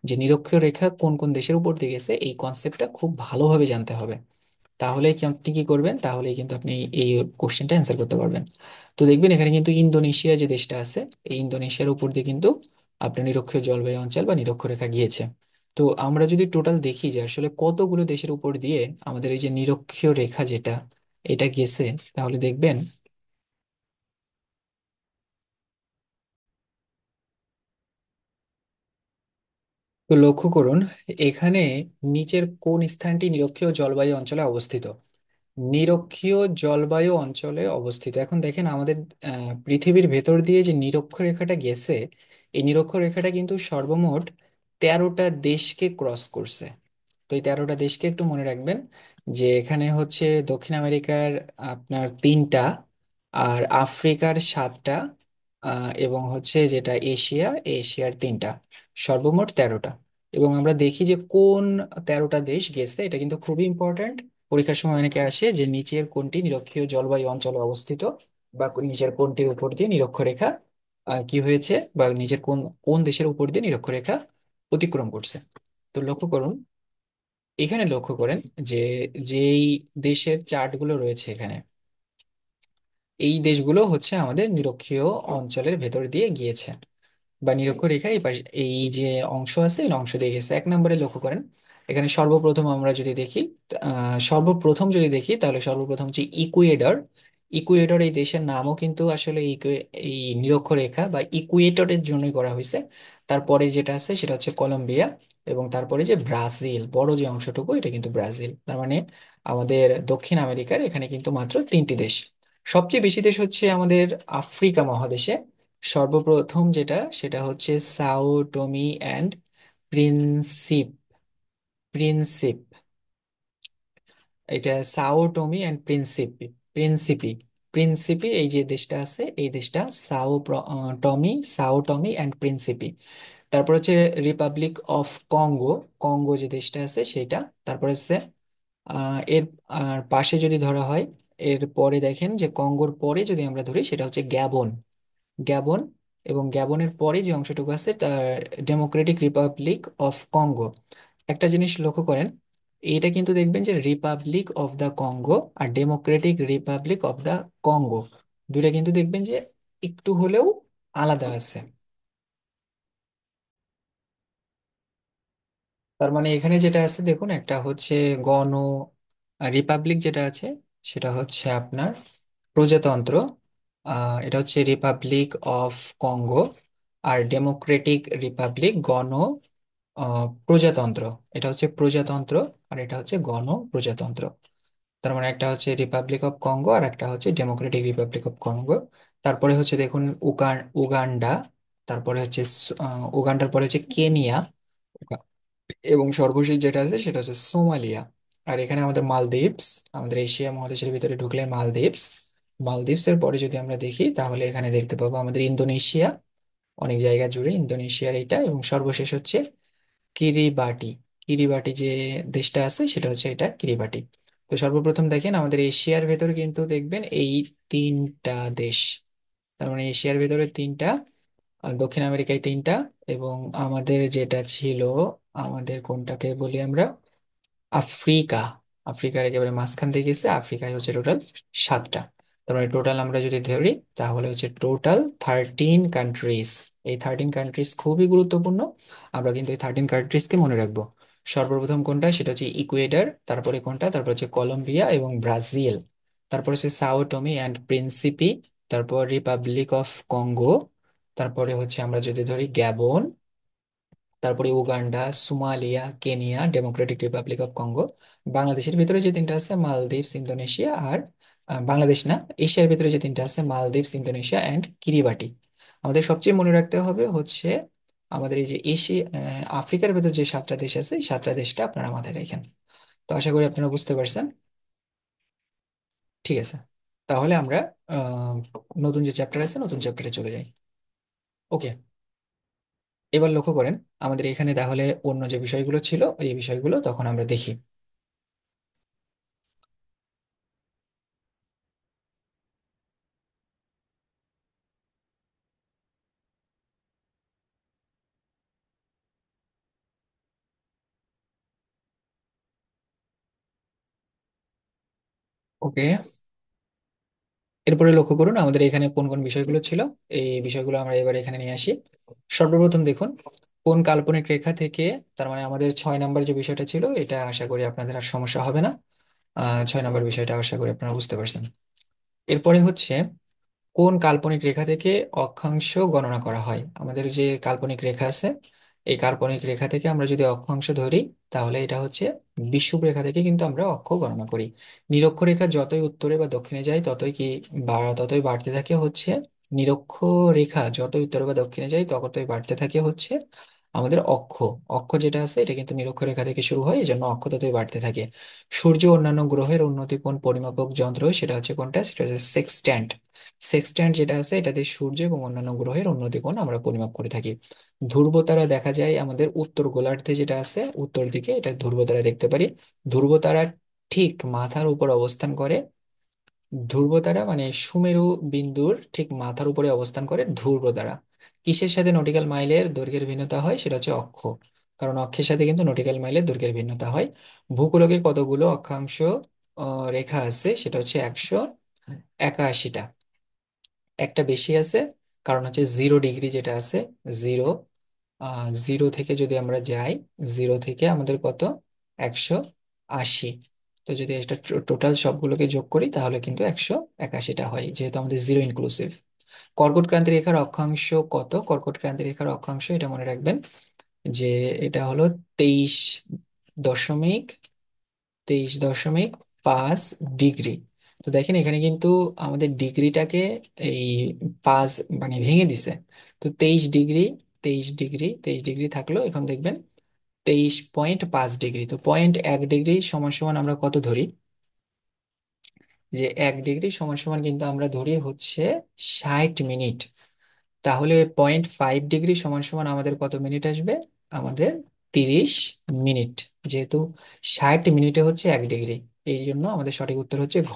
যে নিরক্ষীয় রেখা কোন কোন দেশের উপর দিয়ে গেছে এই কনসেপ্টটা খুব ভালোভাবে জানতে হবে। তাহলে কি আপনি কি করবেন, তাহলেই কিন্তু আপনি এই কোশ্চেনটা অ্যান্সার করতে পারবেন। তো দেখবেন এখানে কিন্তু ইন্দোনেশিয়া যে দেশটা আছে, এই ইন্দোনেশিয়ার উপর দিয়ে কিন্তু আপনার নিরক্ষীয় জলবায়ু অঞ্চল বা নিরক্ষরেখা গিয়েছে। তো আমরা যদি টোটাল দেখি যে আসলে কতগুলো দেশের উপর দিয়ে আমাদের এই যে নিরক্ষীয় রেখা যেটা, এটা গেছে, তাহলে দেখবেন। তো লক্ষ্য করুন, এখানে নিচের কোন স্থানটি নিরক্ষীয় জলবায়ু অঞ্চলে অবস্থিত? নিরক্ষীয় জলবায়ু অঞ্চলে অবস্থিত। এখন দেখেন আমাদের পৃথিবীর ভেতর দিয়ে যে নিরক্ষরেখাটা গেছে, এই নিরক্ষরেখাটা কিন্তু সর্বমোট 13টা দেশকে ক্রস করছে। তো এই 13টা দেশকে একটু মনে রাখবেন, যে এখানে হচ্ছে দক্ষিণ আমেরিকার আপনার 3টা, আর আফ্রিকার 7টা, এবং হচ্ছে যেটা এশিয়ার 3টা, সর্বমোট 13টা। এবং আমরা দেখি যে কোন 13টা দেশ গেছে, এটা কিন্তু খুবই ইম্পর্ট্যান্ট। পরীক্ষার সময় অনেকে আসে যে নিচের কোনটি নিরক্ষীয় জলবায়ু অঞ্চলে অবস্থিত, বা নিচের কোনটির উপর দিয়ে নিরক্ষরেখা কি হয়েছে, বা নিচের কোন কোন দেশের উপর দিয়ে নিরক্ষরেখা অতিক্রম করছে। তো লক্ষ্য করুন, এখানে লক্ষ্য করেন যে যেই দেশের চার্টগুলো রয়েছে এখানে, এই দেশগুলো হচ্ছে আমাদের নিরক্ষীয় অঞ্চলের ভেতর দিয়ে গিয়েছে, বা নিরক্ষরেখা এই পাশে এই যে অংশ আছে এই অংশ দিয়ে গেছে। 1 নম্বরে লক্ষ্য করেন, এখানে সর্বপ্রথম আমরা যদি দেখি, সর্বপ্রথম যদি দেখি তাহলে সর্বপ্রথম হচ্ছে ইকুয়েডর। ইকুয়েডর এই দেশের নামও কিন্তু আসলে এই নিরক্ষরেখা বা ইকুয়েটরের জন্যই করা হয়েছে। তারপরে যেটা আছে সেটা হচ্ছে কলম্বিয়া, এবং তারপরে যে ব্রাজিল, বড় যে অংশটুকু এটা কিন্তু ব্রাজিল। তার মানে আমাদের দক্ষিণ আমেরিকার এখানে কিন্তু মাত্র 3টি দেশ। সবচেয়ে বেশি দেশ হচ্ছে আমাদের আফ্রিকা মহাদেশে। সর্বপ্রথম যেটা, সেটা হচ্ছে সাও টমি অ্যান্ড প্রিন্সিপ প্রিন্সিপ এটা সাও টমি অ্যান্ড প্রিন্সিপি প্রিন্সিপি এই যে দেশটা আছে, এই দেশটা সাও টমি অ্যান্ড প্রিন্সিপি। তারপর হচ্ছে রিপাবলিক অফ কঙ্গো, কঙ্গো যে দেশটা আছে সেটা। তারপর হচ্ছে এর পাশে যদি ধরা হয়, এর পরে দেখেন যে কঙ্গোর পরে যদি আমরা ধরি সেটা হচ্ছে গ্যাবন। গ্যাবন এবং গ্যাবনের পরে যে অংশটুকু আছে তার ডেমোক্রেটিক রিপাবলিক অফ কঙ্গো। একটা জিনিস লক্ষ্য করেন, এটা কিন্তু দেখবেন যে রিপাবলিক অফ দ্য কঙ্গো আর Democratic Republic of the Congo, দুইটা কিন্তু দেখবেন যে একটু হলেও আলাদা আছে। তার মানে এখানে যেটা আছে দেখুন, একটা হচ্ছে গণ রিপাবলিক যেটা আছে সেটা হচ্ছে আপনার প্রজাতন্ত্র, এটা হচ্ছে রিপাবলিক অফ কঙ্গো। আর ডেমোক্রেটিক রিপাবলিক প্রজাতন্ত্র, এটা হচ্ছে প্রজাতন্ত্র, আর এটা হচ্ছে প্রজাতন্ত্র। তার মানে একটা হচ্ছে রিপাবলিক অফ কঙ্গো আর একটা হচ্ছে ডেমোক্রেটিক রিপাবলিক অফ কঙ্গো। তারপরে হচ্ছে দেখুন উগান্ডা, তারপরে হচ্ছে উগান্ডার পরে হচ্ছে কেনিয়া, এবং সর্বশেষ যেটা আছে সেটা হচ্ছে সোমালিয়া। আর এখানে আমাদের মালদ্বীপস, আমাদের এশিয়া মহাদেশের ভিতরে ঢুকলে মালদ্বীপস, মালদ্বীপস এর পরে যদি আমরা দেখি তাহলে এখানে দেখতে পাবো আমাদের ইন্দোনেশিয়া, অনেক জায়গা জুড়ে ইন্দোনেশিয়ার এটা, এবং সর্বশেষ হচ্ছে কিরিবাটি। কিরিবাটি যে দেশটা আছে সেটা হচ্ছে এটা কিরিবাটি। তো সর্বপ্রথম দেখেন আমাদের এশিয়ার ভেতরে কিন্তু দেখবেন এই তিনটা দেশ, তার মানে এশিয়ার ভেতরে তিনটা, আর দক্ষিণ আমেরিকায় তিনটা, এবং আমাদের যেটা ছিল, আমাদের কোনটাকে বলি আমরা, আফ্রিকা, আফ্রিকার একেবারে মাঝখান থেকে গেছে, আফ্রিকায় হচ্ছে টোটাল সাতটা। তার মানে টোটাল আমরা যদি ধরি তাহলে হচ্ছে টোটাল 13 কান্ট্রিজ। এই 13 কান্ট্রিজ খুবই গুরুত্বপূর্ণ, আমরা কিন্তু এই 13 কান্ট্রিজকে মনে রাখবো। সর্বপ্রথম কোনটা, সেটা হচ্ছে ইকুয়েডর, তারপরে কোনটা, তারপর হচ্ছে কলম্বিয়া এবং ব্রাজিল, তারপর হচ্ছে সাও টমি অ্যান্ড প্রিন্সিপি, তারপর রিপাবলিক অফ কঙ্গো, তারপরে হচ্ছে আমরা যদি ধরি গ্যাবন, তারপরে Uganda, Somalia, Kenya, Democratic Republic of Congo. বাংলাদেশের ভিতরে যে তিনটা আছে মালদ্বীপস, ইন্দোনেশিয়া, আর বাংলাদেশ না, এশিয়ার ভিতরে যে তিনটা আছে মালদ্বীপস, ইন্দোনেশিয়া অ্যান্ড কিরিবাটি। আমাদের সবচেয়ে মনে রাখতে হবে হচ্ছে আমাদের এই যে আফ্রিকার ভিতর যে সাতটা দেশ আছে এই সাতটা দেশটা আপনারা মাথায় রাখেন। তো আশা করি আপনারা বুঝতে পারছেন। ঠিক আছে, তাহলে আমরা আহ নতুন যে চ্যাপ্টার আছে নতুন চ্যাপ্টারে চলে যাই। ওকে, এবার লক্ষ্য করেন আমাদের এখানে তাহলে অন্য যে বিষয়গুলো ছিল এই বিষয়গুলো তখন আমরা দেখি। ওকে, এরপরে লক্ষ্য করুন আমাদের এখানে কোন কোন বিষয়গুলো ছিল, এই বিষয়গুলো আমরা এবার এখানে নিয়ে আসি। সর্বপ্রথম দেখুন কোন কাল্পনিক রেখা থেকে, তার মানে আমাদের 6 নম্বর যে বিষয়টা ছিল এটা আশা করি আপনাদের আর সমস্যা হবে না। 6 নম্বর বিষয়টা আশা করি আপনারা বুঝতে পারছেন। এরপরে হচ্ছে কোন কাল্পনিক রেখা থেকে অক্ষাংশ গণনা করা হয়। আমাদের যে কাল্পনিক রেখা আছে এই কাল্পনিক রেখা থেকে আমরা যদি অক্ষাংশ ধরি তাহলে এটা হচ্ছে বিষুব রেখা থেকে কিন্তু আমরা অক্ষ গণনা করি। নিরক্ষরেখা যতই উত্তরে বা দক্ষিণে যায় ততই কি ততই বাড়তে থাকে হচ্ছে, নিরক্ষরেখা যতই উত্তরে বা দক্ষিণে যায় ততই বাড়তে থাকে হচ্ছে আমাদের অক্ষ। অক্ষ যেটা আছে এটা কিন্তু নিরক্ষরেখা থেকে শুরু হয়, এই জন্য অক্ষ ততই বাড়তে থাকে। সূর্য ও অন্যান্য গ্রহের উন্নতি কোণ পরিমাপক যন্ত্র, সেটা হচ্ছে কোনটা, সেটা হচ্ছে সেক্সট্যান্ট। সেক্সট্যান্ট যেটা আছে এটাতে সূর্য এবং অন্যান্য গ্রহের উন্নতি কোণ আমরা পরিমাপ করে থাকি। ধ্রুবতারা দেখা যায় আমাদের উত্তর গোলার্ধে, যেটা আছে উত্তর দিকে এটা ধ্রুবতারা দেখতে পারি। ধ্রুবতারা ঠিক মাথার উপর অবস্থান করে। ধ্রুবতারা মানে সুমেরু বিন্দুর ঠিক মাথার উপরে অবস্থান করে ধ্রুবতারা। কিসের সাথে নটিক্যাল মাইলের দৈর্ঘ্যের ভিন্নতা হয়, সেটা হচ্ছে অক্ষ, কারণ অক্ষের সাথে কিন্তু নটিক্যাল মাইলের দৈর্ঘ্যের ভিন্নতা হয়। ভূগোলকে কতগুলো অক্ষাংশ রেখা আছে, সেটা হচ্ছে 181টা। একটা বেশি আছে, কারণ হচ্ছে 0 ডিগ্রি যেটা আছে, জিরো, জিরো থেকে যদি আমরা যাই, জিরো থেকে আমাদের কত, 180। তো যদি এটা টোটাল সবগুলোকে যোগ করি তাহলে কিন্তু 181টা হয়, যেহেতু আমাদের জিরো ইনক্লুসিভ। কর্কট ক্রান্তি রেখার অক্ষাংশ কত, কর্কট ক্রান্তি রেখার অক্ষাংশ এটা মনে রাখবেন যে এটা হলো 23.5 ডিগ্রি। তো দেখেন এখানে কিন্তু আমাদের ডিগ্রিটাকে এই 5 মানে ভেঙে দিছে। তো 23 ডিগ্রি, 23 ডিগ্রি, 23 ডিগ্রি থাকলো, এখন দেখবেন 23.5 ডিগ্রি। তো 0.1 ডিগ্রি সমান সমান আমরা কত ধরি, যে 1 ডিগ্রি সমান সমান কিন্তু আমরা ধরি হচ্ছে 60 মিনিট। তাহলে 0.5 ডিগ্রি সমান সমান আমাদের কত মিনিট আসবে, আমাদের 30 মিনিট, যেহেতু 60 মিনিটে হচ্ছে 1 ডিগ্রি। এই জন্য আমাদের সঠিক উত্তর হচ্ছে ঘ।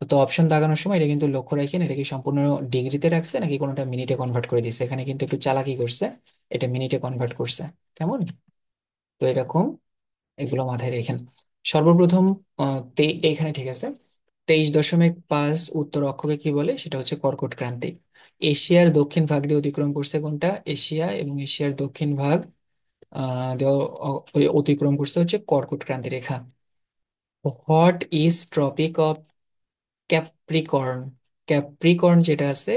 তো অপশন দাগানোর সময় এটা কিন্তু লক্ষ্য রাখেন, এটা কি সম্পূর্ণ ডিগ্রিতে রাখছে নাকি কোনোটা মিনিটে কনভার্ট করে দিচ্ছে। এখানে কিন্তু একটু চালাকি করছে, এটা মিনিটে কনভার্ট করছে। কেমন? তো এরকম এগুলো মাথায় রেখেন। সর্বপ্রথম এইখানে ঠিক আছে, 23.5 উত্তর অক্ষকে কি বলে, সেটা হচ্ছে কর্কট ক্রান্তি। এশিয়ার দক্ষিণ ভাগ দিয়ে অতিক্রম করছে কোনটা, এশিয়া এবং এশিয়ার দক্ষিণ ভাগ দিয়ে অতিক্রম করছে হচ্ছে কর্কট ক্রান্তি রেখা। What is tropic of capricorn? Capricorn যেটা আছে,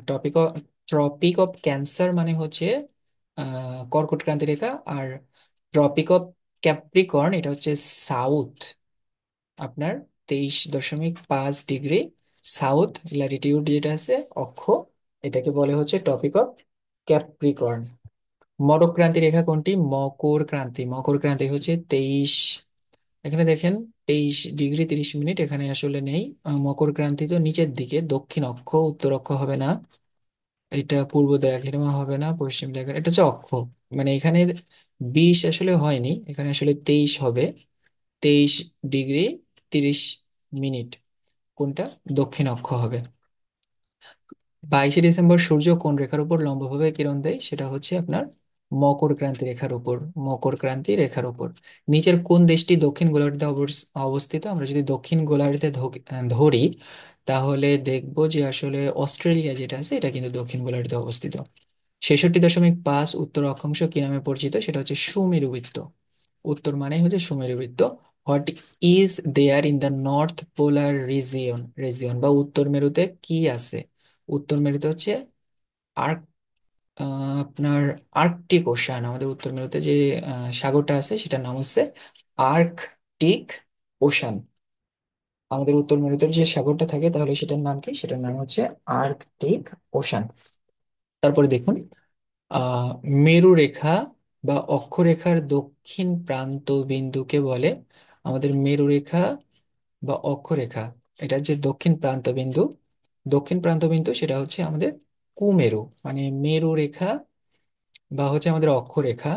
topic of tropic of cancer মানে হচ্ছে কর্কট ক্রান্তি রেখা। আর ট্রপিক অফ ক্যাপ্রিকর্ন এটা হচ্ছে সাউথ, আপনার 23.5 ডিগ্রি সাউথ ল্যাটিটিউড যেটা আছে অক্ষ, এটাকে বলে হচ্ছে টপিক অফ ক্যাপ্রিকর্ন। মকর ক্রান্তি রেখা কোনটি? মকর ক্রান্তি, মকর ক্রান্তি হচ্ছে 23, এখানে দেখেন 23 ডিগ্রি 30 মিনিট, এখানে আসলে নেই। মকর ক্রান্তি তো নিচের দিকে, দক্ষিণ অক্ষ, উত্তর অক্ষ হবে না, এটা পূর্ব দ্রাঘিমা হবে না, পশ্চিম দ্রাঘিমা, এটা হচ্ছে অক্ষ। মানে এখানে 20 আসলে হয়নি, এখানে আসলে 23 হবে। 23 ডিগ্রি 30 মিনিট কোনটা? দক্ষিণ অক্ষ হবে। 22শে ডিসেম্বর সূর্য কোন রেখার উপর লম্বভাবে কিরণ দেয়, সেটা হচ্ছে আপনার মকর ক্রান্তি রেখার উপর, মকর ক্রান্তি রেখার উপর। নিচের কোন দেশটি দক্ষিণ গোলার্ধে অবস্থিত? আমরা যদি দক্ষিণ গোলার্ধে ধরি, তাহলে দেখবো যে আসলে অস্ট্রেলিয়া যেটা আছে এটা কিন্তু দক্ষিণ গোলার্ধে অবস্থিত। 66.5 উত্তর অক্ষাংশ কি নামে পরিচিত, সেটা হচ্ছে সুমেরু বৃত্ত। উত্তর মানে হচ্ছে সুমেরু বৃত্ত। What is there in the north polar region, region বা উত্তর মেরুতে কি আছে? উত্তর মেরুতে হচ্ছে আর্ক আপনার আর্কটিক ওশান। আমাদের উত্তর মেরুতে যে সাগরটা আছে সেটার নাম হচ্ছে আর্কটিক ওশান। আমাদের উত্তর মেরুতে যে সাগরটা থাকে তাহলে সেটার নাম কি, সেটার নাম হচ্ছে আর্কটিক ওশান। তারপরে দেখুন, আহ মেরুরেখা বা অক্ষরেখার দক্ষিণ প্রান্ত বিন্দুকে বলে, আমাদের মেরুরেখা বা অক্ষরেখা, এটা যে দক্ষিণ প্রান্ত বিন্দু, দক্ষিণ প্রান্ত বিন্দু সেটা হচ্ছে আমাদের কুমেরু। মানে মেরু রেখা বা হচ্ছে আমাদের অক্ষরেখা,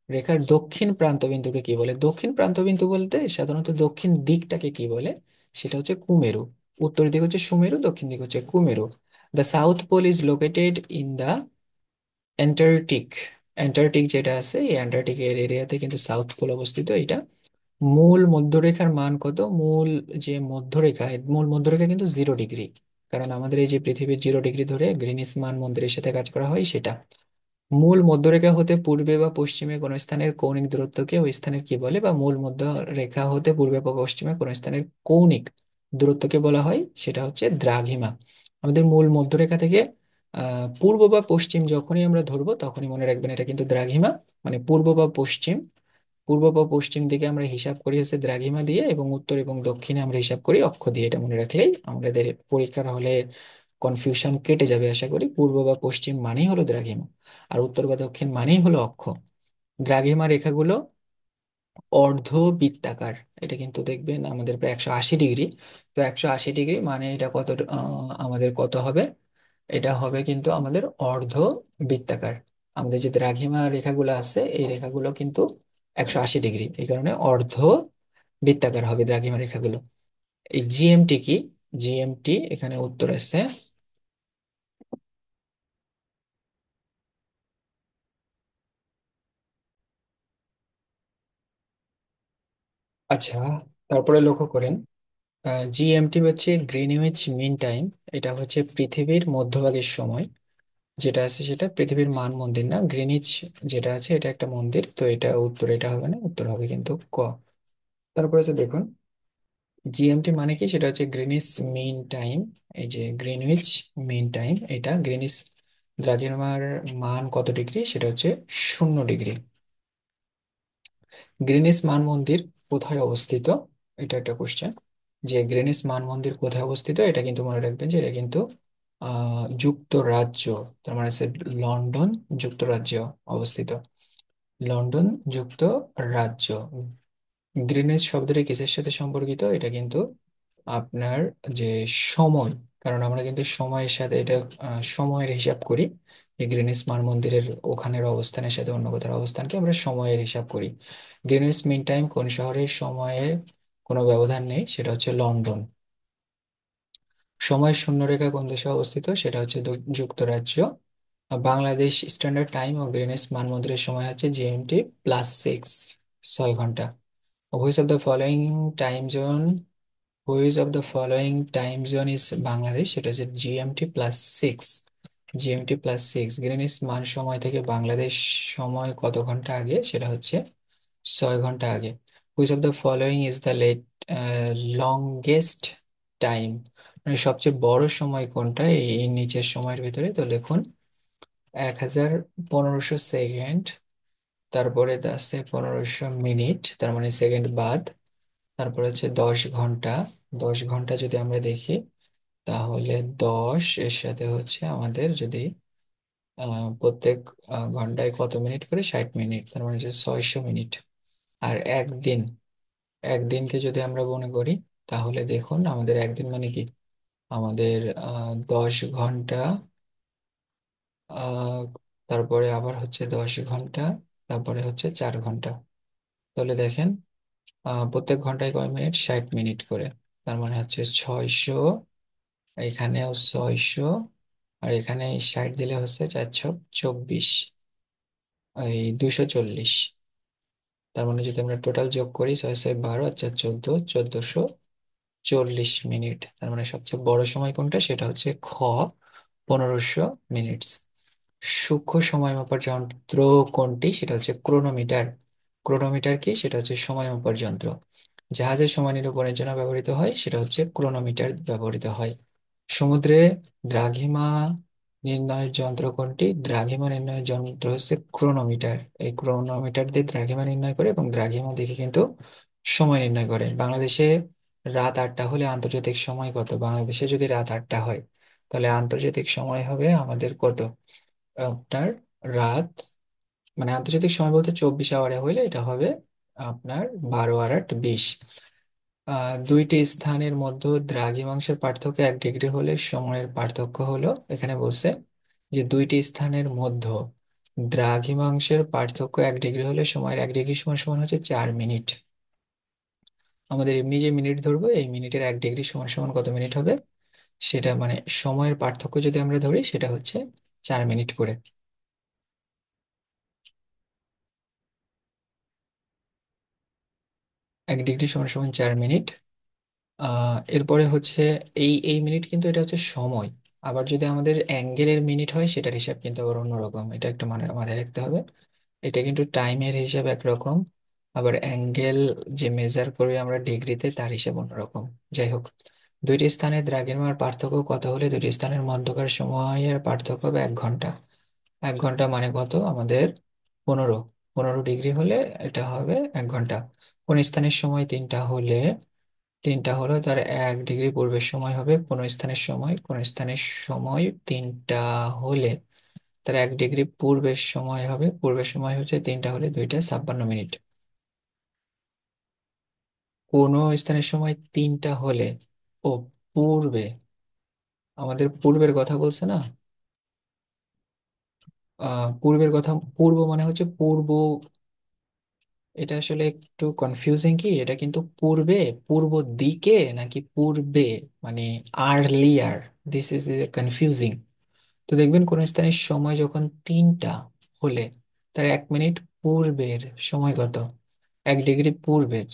রেখার দক্ষিণ প্রান্ত বিন্দুকে কি বলে? দক্ষিণ প্রান্ত বিন্দু বলতে সাধারণত দক্ষিণ দিকটাকে কি বলে, সেটা হচ্ছে কুমেরু। উত্তর দিক হচ্ছে সুমেরু, দক্ষিণ দিক হচ্ছে কুমেরু। The south pole is located in the Antarctic. Antarctic যেটা আছে এই অ্যান্টার্কটিকের এরিয়াতে কিন্তু সাউথ পোল অবস্থিত। এটা মূল মধ্যরেখার মান কত? মূল যে মধ্যরেখা, এই মূল মধ্যরেখা কিন্তু 0 ডিগ্রি, কারণ আমাদের এই যে পৃথিবীর 0 ডিগ্রি ধরে গ্রিনিচ মান মন্দিরের সাথে কাজ করা হয় সেটা। মূল মধ্যরেখা হতে পূর্বে বা পশ্চিমে কোন স্থানের কৌণিক দূরত্বকে ওই স্থানের কি বলে, বা মূল মধ্যরেখা হতে পূর্বে বা পশ্চিমে কোন স্থানের কৌণিক দূরত্বকে বলা হয়, সেটা হচ্ছে দ্রাঘিমা। আমাদের মূল মধ্যরেখা থেকে পূর্ব বা পশ্চিম যখনই আমরা ধরবো তখনই মনে রাখবেন এটা কিন্তু দ্রাঘিমা। মানে পূর্ব বা পশ্চিম, পূর্ব বা পশ্চিম দিকে আমরা হিসাব করি হচ্ছে দ্রাঘিমা দিয়ে, এবং উত্তর এবং দক্ষিণে আমরা হিসাব করি অক্ষ দিয়ে। এটা মনে রাখলেই আমাদের পরীক্ষার হলে কনফিউশন কেটে যাবে আশা করি। পূর্ব বা পশ্চিম মানেই হলো দ্রাঘিমা, আর উত্তর বা দক্ষিণ মানেই হলো অক্ষ। দ্রাঘিমা রেখাগুলো অর্ধবৃত্তাকার, এটা কিন্তু দেখবেন আমাদের প্রায় 180 ডিগ্রি। তো 180 ডিগ্রি মানে এটা কত, আমাদের কত হবে, এটা হবে কিন্তু আমাদের অর্ধ বৃত্তাকার। আমাদের যে দ্রাঘিমা রেখাগুলো আছে এই রেখাগুলো কিন্তু 180 ডিগ্রি, এই কারণে অর্ধ বৃত্তাকার হবে দ্রাঘিমা রেখাগুলো। এই জিএমটি কি? জিএমটি এখানে উত্তর আছে। আচ্ছা, তারপরে লক্ষ্য করেন, জিএমটি হচ্ছে গ্রিনউইচ মিন টাইম। এটা হচ্ছে পৃথিবীর মধ্যভাগের সময় যেটা আছে, সেটা পৃথিবীর মান মন্দির না, গ্রিনিচ যেটা আছে এটা একটা মন্দির। তো এটা উত্তর, এটা হবে না, উত্তর হবে কিন্তু ক। তারপরে আছে দেখুন, জিএমটি মানে কি, সেটা হচ্ছে গ্রিনিচ মিন টাইম। এই যে গ্রিনউইচ মিন টাইম, এটা গ্রিনিচ দ্রাঘিমার মান কত ডিগ্রি, সেটা হচ্ছে 0 ডিগ্রি। গ্রিনিচ মান মন্দির কোথায় অবস্থিত, এটা একটা কোশ্চেন, যে গ্রিনিচ মান মন্দির কোথায় অবস্থিত। এটা কিন্তু মনে রাখবেন যে এটা কিন্তু যুক্তরাজ্য, তার মানে হচ্ছে লন্ডন যুক্তরাজ্য অবস্থিত, লন্ডন যুক্তরাজ্য। গ্রিনিচ শব্দটি কিসের সাথে সম্পর্কিত, এটা কিন্তু আপনার যে সময়, কারণ আমরা কিন্তু সময়ের সাথে এটা সময়ের হিসাব করি। এই গ্রিনিচ মান মন্দিরের ওখানের অবস্থানের সাথে অন্য কোথাও অবস্থানকে আমরা সময়ের হিসাব করি। গ্রিনিচ মিন টাইম কোন শহরের সময়ে, কোনো ব্যবধান নেই, সেটা হচ্ছে লন্ডন। সময় শূন্যরেখা কোন দেশে অবস্থিত, সেটা হচ্ছে যুক্তরাজ্য। আর বাংলাদেশ স্ট্যান্ডার্ড টাইম ও গ্রিনিচ মানমন্দিরের সময় হচ্ছে জিএমটি +6, 6 ঘন্টা। Which of the following time zone, which of the following time zone is Bangladesh, সেটা হচ্ছে জিএমটি+6। জিএমটি+6 গ্রিনিচ মান সময় থেকে বাংলাদেশ সময় কত ঘন্টা আগে, সেটা হচ্ছে 6 ঘন্টা আগে। Which of the following is the longest time, মানে সবচেয়ে বড় সময় কোনটা এই নিচের সময়ের ভিতরে, তো লিখুন 1500 সেকেন্ড, তারপরে আছে 1500 মিনিট, তার মানে সেকেন্ড বাদ, তারপরে হচ্ছে 10 ঘন্টা। 10 ঘন্টা যদি আমরা দেখি, তাহলে 10 এর সাথে হচ্ছে আমাদের যদি প্রত্যেক ঘন্টায় কত মিনিট করে, 60 মিনিট, তার মানে হচ্ছে 600 মিনিট। আর একদিন, একদিনকে যদি আমরা মনে করি, তাহলে দেখুন আমাদের একদিন মানে কি, আমাদের 10 ঘন্টা, আহ তারপরে আবার হচ্ছে 10 ঘন্টা, তারপরে হচ্ছে 4 ঘন্টা। তাহলে দেখেন প্রত্যেক ঘন্টায় কয় মিনিট, 60 মিনিট করে, তার মানে হচ্ছে 600, এখানেও 600, আর এখানে 60 দিলে হচ্ছে 424, এই 240। তার মানে যদি আমরা টোটাল যোগ করি, 6 6 12 আর 4 14, 1440 মিনিট। তার মানে সবচেয়ে বড় সময় কোনটা, সেটা হচ্ছে খ, 1500 মিনিটস। সূক্ষ্ম সময় মাপার যন্ত্র কোনটি, সেটা হচ্ছে ক্রোনোমিটার। ক্রোনোমিটার কি, সেটা হচ্ছে সময় মাপার যন্ত্র। জাহাজের সময় নিরূপণের জন্য ব্যবহৃত হয়, সেটা হচ্ছে ক্রোনোমিটার ব্যবহৃত হয়। সমুদ্রে দ্রাঘিমা নির্ণয়ের যন্ত্র কোনটি, দ্রাঘিমা নির্ণয়ের যন্ত্র হচ্ছে ক্রোনোমিটার। এই ক্রোনোমিটার দিয়ে দ্রাঘিমা নির্ণয় করে এবং দ্রাঘিমা দেখে কিন্তু সময় নির্ণয় করে। বাংলাদেশে রাত 8টা হলে আন্তর্জাতিক সময় কত, বাংলাদেশে যদি রাত 8টা হয়, তাহলে আন্তর্জাতিক সময় হবে আমাদের কত, আপনার রাত, মানে আন্তর্জাতিক সময় বলতে 24 আওয়ারে হইলে এটা হবে আপনার 12 আর 8 20। দুইটি স্থানের মধ্যে দ্রাঘিমাংশের পার্থক্য 1 ডিগ্রি হলে সময়ের পার্থক্য হলো, এখানে বলছে যে দুইটি স্থানের মধ্যে দ্রাঘিমাংশের পার্থক্য 1 ডিগ্রি হলে সময়ের 1 ডিগ্রি সমান সমান হচ্ছে 4 মিনিট। আমাদের এমনি যে মিনিট ধরবো, এই মিনিটের 1 ডিগ্রি সমান সমান কত মিনিট হবে, সেটা মানে সময়ের পার্থক্য যদি আমরা ধরি, সেটা হচ্ছে 4 মিনিট করে। 1 ডিগ্রি সমান সমান 4 মিনিট। এরপরে হচ্ছে এই এই মিনিট, কিন্তু এটা হচ্ছে সময়। আবার যদি আমাদের অ্যাঙ্গেলের মিনিট হয়, সেটার হিসাব কিন্তু আবার অন্যরকম, এটা একটু মানে মাথায় রাখতে হবে। এটা কিন্তু টাইমের হিসাব একরকম, আবার অ্যাঙ্গেল যে মেজার করি আমরা ডিগ্রিতে, তার হিসাব অন্যরকম। যাই হোক, দুইটি স্থানের দ্রাঘিমার পার্থক্য কত হলে দুইটি স্থানের মধ্যকার সময়ের পার্থক্য হবে 1 ঘন্টা। 1 ঘন্টা মানে কত আমাদের, 15, 15 ডিগ্রি হলে এটা হবে 1 ঘন্টা। কোন স্থানের সময় 3টা হলে, 3টা হলো তার 1 ডিগ্রি পূর্বের সময় হবে কোন স্থানের সময়, কোন স্থানের সময় 3টা হলে তার 1 ডিগ্রি পূর্বের সময় হবে, পূর্বের সময় হচ্ছে 3টা হলে 2টা 56 মিনিট। কোন স্থানের সময় 3টা হলে, ও পূর্বে, আমাদের পূর্বের কথা বলছে না, পূর্বের কথা, পূর্ব মানে হচ্ছে পূর্ব, এটা আসলে একটু কনফিউজিং, কি এটা কিন্তু পূর্বে, পূর্ব দিকে নাকি পূর্বে, মানে আর্লিয়ার, দিস ইজ কনফিউজিং। তো দেখবেন কোন স্থানের সময় যখন 3টা হলে তার 1 মিনিট পূর্বের সময় কত, 1 ডিগ্রি পূর্বের।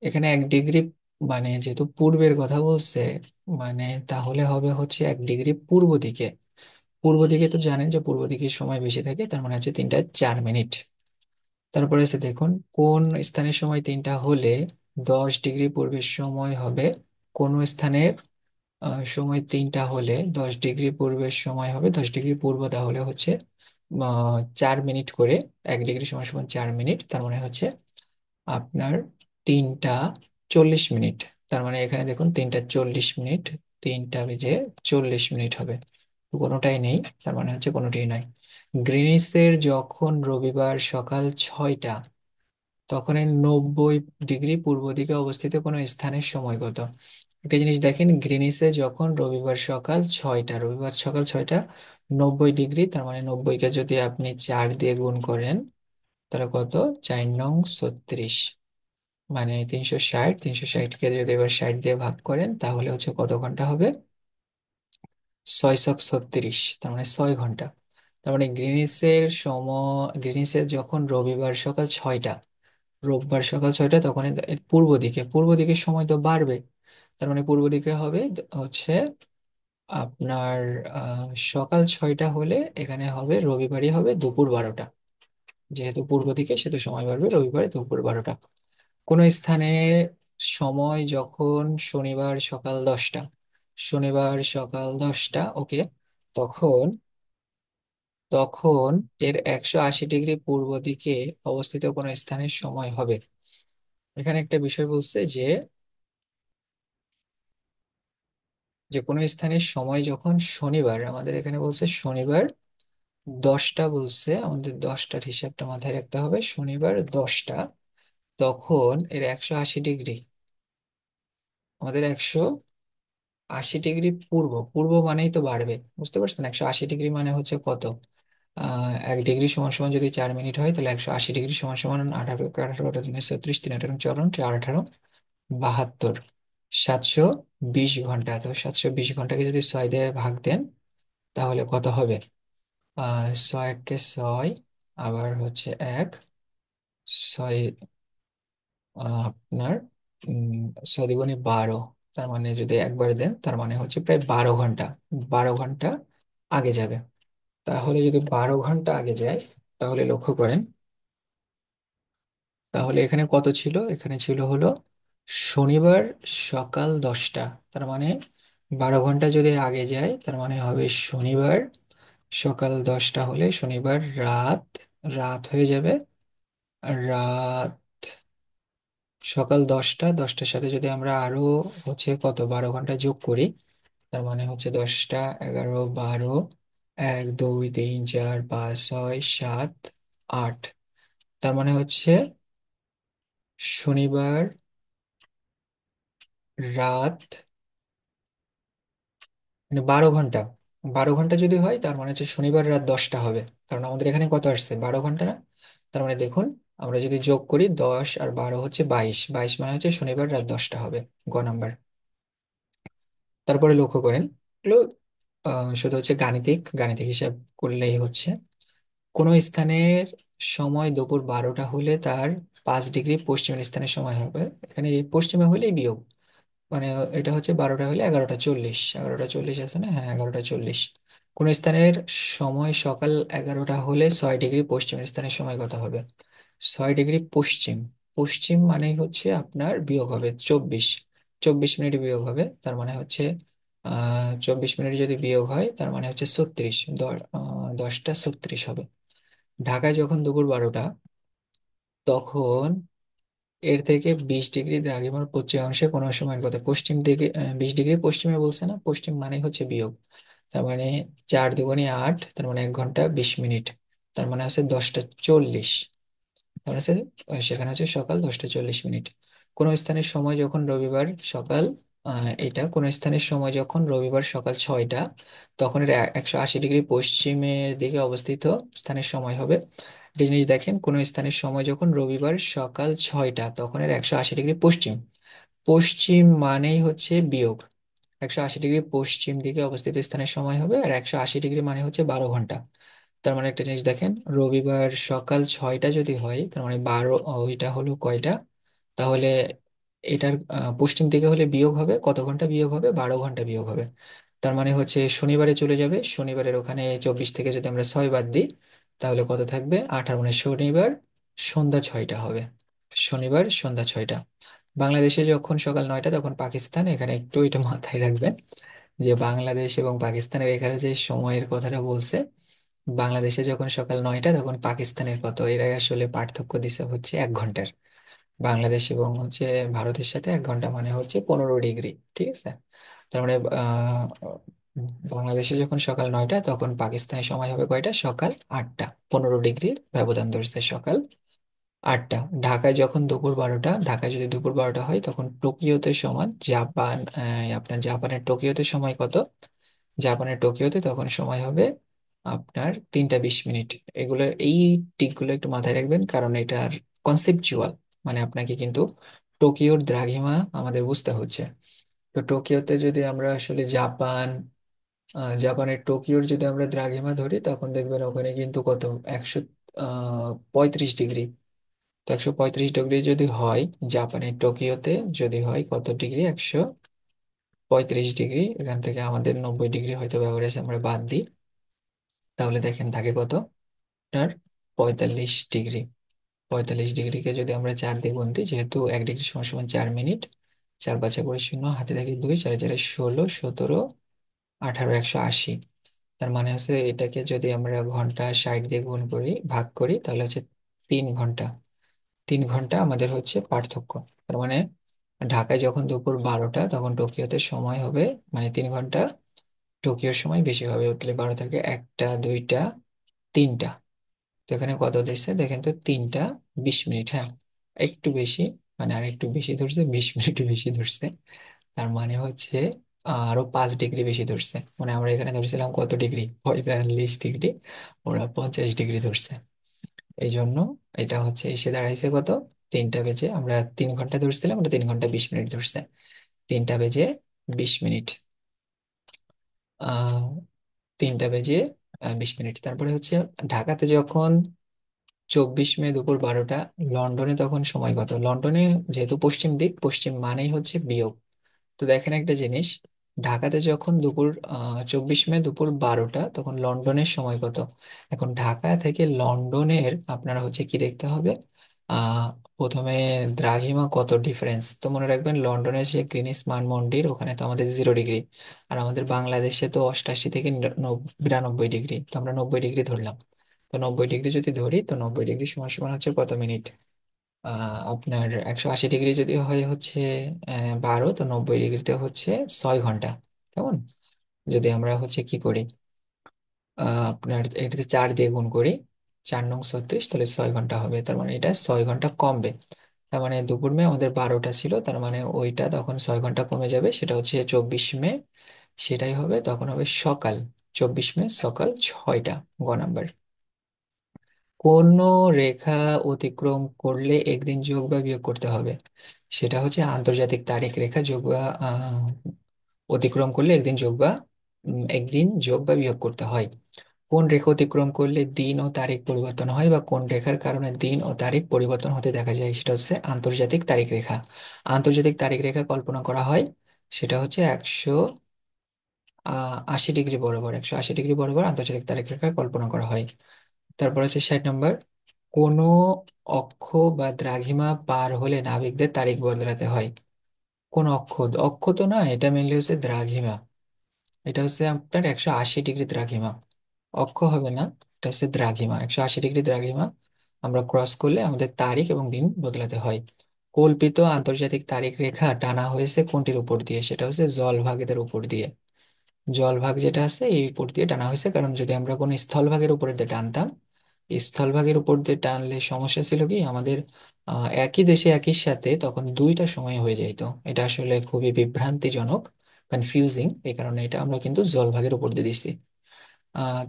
এখানে 1 ডিগ্রি মানে যেহেতু পূর্বের কথা বলছে, মানে তাহলে হবে হচ্ছে 1 ডিগ্রি পূর্ব দিকে। পূর্ব দিকে তো জানেন যে পূর্ব দিকে সময় বেশি থাকে, তার মানে হচ্ছে 3টা 4 মিনিট। তারপরে এসে দেখুন কোন স্থানের সময় 3টা হলে 10 ডিগ্রি পূর্বের সময় হবে, কোন স্থানের সময় 3টা হলে 10 ডিগ্রি পূর্বের সময় হবে, 10 ডিগ্রি পূর্ব, তাহলে হচ্ছে 4 মিনিট করে, 1 ডিগ্রি সমান সমান 4 মিনিট, তার মানে হচ্ছে আপনার 3টা 40 মিনিট। তার মানে এখানে দেখুন 3টা 40 মিনিট, 3টা বেজে 40 মিনিট হবে, তো কোনোটাই নেই, তার মানে হচ্ছে কোনোটাই নাই। গ্রিনিচের যখন রবিবার সকাল 6টা, তখন এই 90 ডিগ্রি পূর্ব দিকে অবস্থিত কোনো স্থানের সময় কত। একটা জিনিস দেখেন, গ্রিনিচে যখন রবিবার সকাল 6টা, রবিবার সকাল 6টা, 90 ডিগ্রি, তার মানে 90কে যদি আপনি 4 দিয়ে গুণ করেন, তাহলে কত, 4 নং 36, মানে 360, 360-কে যদি এবার 60 দিয়ে ভাগ করেন তাহলে হচ্ছে কত ঘন্টা হবে? 636, তার মানে 6 ঘন্টা। তার মানে গ্রিনিসের যখন রবিবার সকাল 6টা, রোববার সকাল 6টা, তখন এর পূর্ব দিকে, পূর্ব দিকে সময় তো বাড়বে। তার মানে পূর্ব দিকে হবে হচ্ছে আপনার সকাল 6টা হলে এখানে হবে রবিবারই হবে দুপুর 12টা। যেহেতু পূর্ব দিকে সেহেতু সময় বাড়বে, রবিবারে দুপুর 12টা। কোন স্থানে সময় যখন শনিবার সকাল 10টা, শনিবার সকাল 10টা, ওকে, তখন তখন এর 180 ডিগ্রি পূর্ব দিকে অবস্থিত কোন স্থানের সময় হবে। এখানে একটা বিষয় বলছে যে যে কোনো স্থানের সময় যখন শনিবার, আমাদের এখানে বলছে শনিবার 10টা, বলছে আমাদের 10টার হিসাবটা মাথায় রাখতে হবে, শনিবার 10টা, তখন এর 180 ডিগ্রি, আমাদের 180 ডিগ্রি পূর্ব, পূর্ব মানেই তো বাড়বে, বুঝতে পারছেন? 180 ডিগ্রি মানে হচ্ছে কত? 1 ডিগ্রি সমান সমান যদি 4 মিনিট হয়, তাহলে 180 ডিগ্রি সমান সমান 18, 18, 36, 3, 18, 4, 18, 72, 720 ঘন্টা। তো 720 ঘন্টাকে যদি 6 দিয়ে ভাগ দেন তাহলে কত হবে? 6 × 1 = 6, আবার হচ্ছে 6, আপনার 6 × 2 = 12। তার মানে যদি একবার দেন তার মানে হচ্ছে প্রায় 12 ঘন্টা, 12 ঘন্টা আগে যাবে। তাহলে যদি 12 ঘন্টা আগে যায়, তাহলে লক্ষ্য করেন, তাহলে এখানে কত ছিল? এখানে ছিল হলো শনিবার সকাল 10টা। তার মানে 12 ঘন্টা যদি আগে যায় তার মানে হবে শনিবার সকাল 10টা হলে শনিবার রাত, রাত হয়ে যাবে। রাত সকাল 10টা, 10টার সাথে যদি আমরা আরো হচ্ছে কত 12 ঘন্টা যোগ করি, তার মানে হচ্ছে 10টা, 11, 12, 1, 2, 3, 4, 5, 6, 7, 8, তার মানে হচ্ছে শনিবার রাত, মানে 12 ঘন্টা, 12 ঘন্টা যদি হয় তার মানে হচ্ছে শনিবার রাত 10টা হবে। কারণ আমাদের এখানে কত আসছে? 12 ঘন্টা না? তার মানে দেখুন, আমরা যদি যোগ করি 10 আর 12 হচ্ছে 22, 22 মানে হচ্ছে শনিবার রাত 10টা হবে, গ নাম্বার। তারপরে লক্ষ্য করেন, এগুলো শুধু হচ্ছে গাণিতিক গাণিতিক হিসাব করলেই হচ্ছে। কোন স্থানের সময় দুপুর 12টা হলে তার 5 ডিগ্রি পশ্চিমের স্থানের সময় হবে। এখানে এই পশ্চিমে হলেই বিয়োগ, মানে এটা হচ্ছে 12টা হলে 11টা 40, 11টা 40 আছে না? হ্যাঁ, 11টা 40। কোন স্থানের সময় সকাল 11টা হলে 6 ডিগ্রি পশ্চিমের স্থানের সময় কত হবে? 6 ডিগ্রি পশ্চিম, পশ্চিম মানে হচ্ছে আপনার বিয়োগ হবে 24, 24 মিনিট বিয়োগ হবে, তার মানে হচ্ছে 24 মিনিট যদি বিয়োগ হয় তার মানে হচ্ছে 36, 10টা 36 হবে। ঢাকায় যখন দুপুর 12টা, তখন এর থেকে 20 ডিগ্রি দ্রাঘিমার পশ্চিমাংশে কোনো সময়ের কথা, পশ্চিম দিকে 20 ডিগ্রি পশ্চিমে বলছে না? পশ্চিম মানে হচ্ছে বিয়োগ। তার মানে 4 × 2 = 8, তার মানে 1 ঘন্টা 20 মিনিট, তার মানে হচ্ছে 10টা 40, তার মানে সেখানে হচ্ছে সকাল 10টা 40 মিনিট। কোন স্থানের সময় যখন রবিবার সকাল, এটা কোন স্থানের সময় যখন রবিবার সকাল 6টা, তখন এর 180 ডিগ্রি পশ্চিমের দিকে অবস্থিত স্থানের সময় হবে। একটা জিনিস দেখেন, কোন স্থানের সময় যখন রবিবার সকাল 6টা, তখন এর 180 ডিগ্রি পশ্চিম, পশ্চিম মানেই হচ্ছে বিয়োগ। 180 ডিগ্রি পশ্চিম দিকে অবস্থিত স্থানের সময় হবে, আর 180 ডিগ্রি মানে হচ্ছে 12 ঘন্টা। তার মানে একটা জিনিস দেখেন, রবিবার সকাল 6টা যদি হয় তার মানে 12, ওইটা হলো কয়টা? তাহলে এটার পশ্চিম দিকে হলে বিয়োগ হবে কত ঘন্টা? বিয়োগ হবে 12 ঘন্টা বিয়োগ হবে। তার মানে হচ্ছে শনিবারে চলে যাবে, শনিবারের ওখানে 24 থেকে যদি আমরা 6 বাদ দিই তাহলে কত থাকবে? 18, মানে শনিবার সন্ধ্যা 6টা হবে, শনিবার সন্ধ্যা 6টা। বাংলাদেশে যখন সকাল 9টা তখন পাকিস্তান, এখানে একটু এটা মাথায় রাখবেন যে বাংলাদেশ এবং পাকিস্তানের এখানে যে সময়ের কথাটা বলছে, বাংলাদেশে যখন সকাল 9টা তখন পাকিস্তানের কত, এরাই আসলে পার্থক্য দিছে হচ্ছে 1 ঘন্টার। বাংলাদেশ এবং হচ্ছে ভারতের সাথে 1 ঘন্টা মানে হচ্ছে 15 ডিগ্রি, ঠিক আছে? তার মানে বাংলাদেশে যখন সকাল 9টা তখন পাকিস্তানের সময় হবে কয়টা? সকাল 8টা, 15 ডিগ্রির ব্যবধান ধরছে, সকাল 8টা। ঢাকায় যখন দুপুর 12টা, ঢাকায় যদি দুপুর 12টা হয় তখন টোকিওতে সমান জাপান, আপনার জাপানের টোকিওতে সময় কত? জাপানের টোকিওতে তখন সময় হবে আপনার 3টা 20 মিনিট। এগুলো, এই টিকগুলো একটু মাথায় রাখবেন, কারণ এটার কনসেপচুয়াল, মানে আপনাকে কিন্তু টোকিওর দ্রাঘিমা আমাদের বুঝতে হচ্ছে। তো টোকিওতে যদি আমরা আসলে জাপানের টোকিওর যদি আমরা দ্রাঘিমা ধরি, তখন দেখবেন ওখানে কিন্তু কত, 135 ডিগ্রি। তো 135 ডিগ্রি যদি হয়, জাপানের টোকিওতে যদি হয় কত ডিগ্রি, 135 ডিগ্রি, এখান থেকে আমাদের 90 ডিগ্রি হয়তো অ্যাভারেজ আমরা বাদ দিই, তাহলে দেখেন থাকে কত, আপনার 45 ডিগ্রি। 45 ডিগ্রিকে যদি আমরা 4 দিয়ে গুণ দিই, যেহেতু 1 ডিগ্রি সমান সমান 4 মিনিট, 4×5 = 0, হাতে থাকে 2, 4×4 = 16, 17, 18, 180। তার মানে হচ্ছে এটাকে যদি আমরা ঘন্টা 60 দিয়ে গুণ করি, ভাগ করি, তাহলে হচ্ছে 3 ঘন্টা। 3 ঘন্টা আমাদের হচ্ছে পার্থক্য। তার মানে ঢাকায় যখন দুপুর 12টা, তখন টোকিওতে সময় হবে, মানে 3 ঘন্টা টোকিওর সময় বেশি হবে। তাহলে 12 থেকে 1টা, 2টা, 3টা। তো এখানে কত দিচ্ছে দেখেন তো, 3টা 20 মিনিট, হ্যাঁ একটু বেশি, মানে আর একটু বেশি ধরছে, 20 মিনিট বেশি ধরছে। তার মানে হচ্ছে আরো 5 ডিগ্রি বেশি ধরছে। মানে আমরা এখানে ধরছিলাম কত ডিগ্রি, 45 ডিগ্রি, ওরা 50 ডিগ্রি ধরছে। এই জন্য এটা হচ্ছে এসে দাঁড়াইছে কত, 3টা বেজে, আমরা 3 ঘন্টা ধরছিলাম, ওটা 3 ঘন্টা 20 মিনিট ধরছে, 3টা বেজে 20 মিনিট। আহ 3টা বেজে 20 মিনিট। তারপরে হচ্ছে ঢাকাতে যখন 24 মে দুপুর 12টা, লন্ডনে তখন সময় কত? লন্ডনে যেহেতু পশ্চিম দিক, পশ্চিম মানেই হচ্ছে বিয়োগ। তো দেখেন একটা জিনিস, ঢাকাতে যখন 24 মে দুপুর 12টা, তখন লন্ডনের সময় কত? এখন ঢাকা থেকে লন্ডনের আপনারা হচ্ছে কি দেখতে হবে, আহ প্রথমে দ্রাঘিমা কত ডিফারেন্স। তো মনে রাখবেন, লন্ডনের যে গ্রিনিচ মান মন্দির, ওখানে তো আমাদের 0 ডিগ্রি, আর আমাদের বাংলাদেশে তো 88 থেকে 92 ডিগ্রি, তো আমরা 90 ডিগ্রি ধরলাম। তো 90 ডিগ্রি যদি ধরি, তো 90 ডিগ্রি সমান সমান হচ্ছে কত মিনিট, আপনার 180 ডিগ্রি যদি হয় হচ্ছে 12, তো 90 ডিগ্রিতে হচ্ছে 6 ঘন্টা। কেমন? যদি আমরা হচ্ছে কি করি, আপনার এটাতে 4 দিয়ে গুণ করি, 4 নং 36, তাহলে 6 ঘন্টা হবে। তার মানে এটা 6 ঘন্টা কমবে। তার মানে দুপুর মে আমাদের 12টা ছিল, তার মানে ওইটা তখন 6 ঘন্টা কমে যাবে, সেটা হচ্ছে 24 মে, সেটাই হবে, তখন হবে সকাল, 24 মে সকাল 6টা। গ নাম্বার, কোন রেখা অতিক্রম করলে একদিন যোগ বা বিয়োগ করতে হবে? সেটা হচ্ছে আন্তর্জাতিক তারিখ রেখা যোগ বা অতিক্রম করলে একদিন যোগ বা বিয়োগ করতে হয়। কোন রেখা অতিক্রম করলে দিন ও তারিখ পরিবর্তন হয়, বা কোন রেখার কারণে দিন ও তারিখ পরিবর্তন হতে দেখা যায়, সেটা হচ্ছে আন্তর্জাতিক তারিখ রেখা। আন্তর্জাতিক তারিখ রেখা কল্পনা করা হয়, সেটা হচ্ছে 180 ডিগ্রি বরাবর, 180 ডিগ্রি বরাবর আন্তর্জাতিক তারিখ রেখা কল্পনা করা হয়। তারপর হচ্ছে 60 নম্বর, কোনো অক্ষ বা দ্রাঘিমা পার হলে নাবিকদের তারিখ বদলাতে হয়। কোন অক্ষ? অক্ষ তো না, এটা মেনলি হচ্ছে দ্রাঘিমা। এটা হচ্ছে আপনার 180 ডিগ্রি দ্রাঘিমা, অক্ষ হবে না, এটা হচ্ছে দ্রাঘিমা। 180 ডিগ্রি দ্রাঘিমা আমরা ক্রস করলে আমাদের তারিখ এবং দিন বদলাতে হয়। কল্পিত আন্তর্জাতিক তারিখ রেখা টানা হয়েছে কোনটির উপর দিয়ে? সেটা হচ্ছে জলভাগেদের উপর দিয়ে। জলভাগ যেটা আছে এই উপর দিয়ে টানা হয়েছে, কারণ যদি আমরা কোনো স্থলভাগের উপর দিয়ে টানতাম, স্থলভাগের উপর দিয়ে টানলে সমস্যা ছিল কি আমাদের, একই দেশে একই সাথে তখন দুইটা সময় হয়ে যেত। এটা আসলে খুবই বিভ্রান্তিজনক, কনফিউজিং, এই কারণে এটা আমরা কিন্তু জলভাগের উপর দিয়ে দিছি।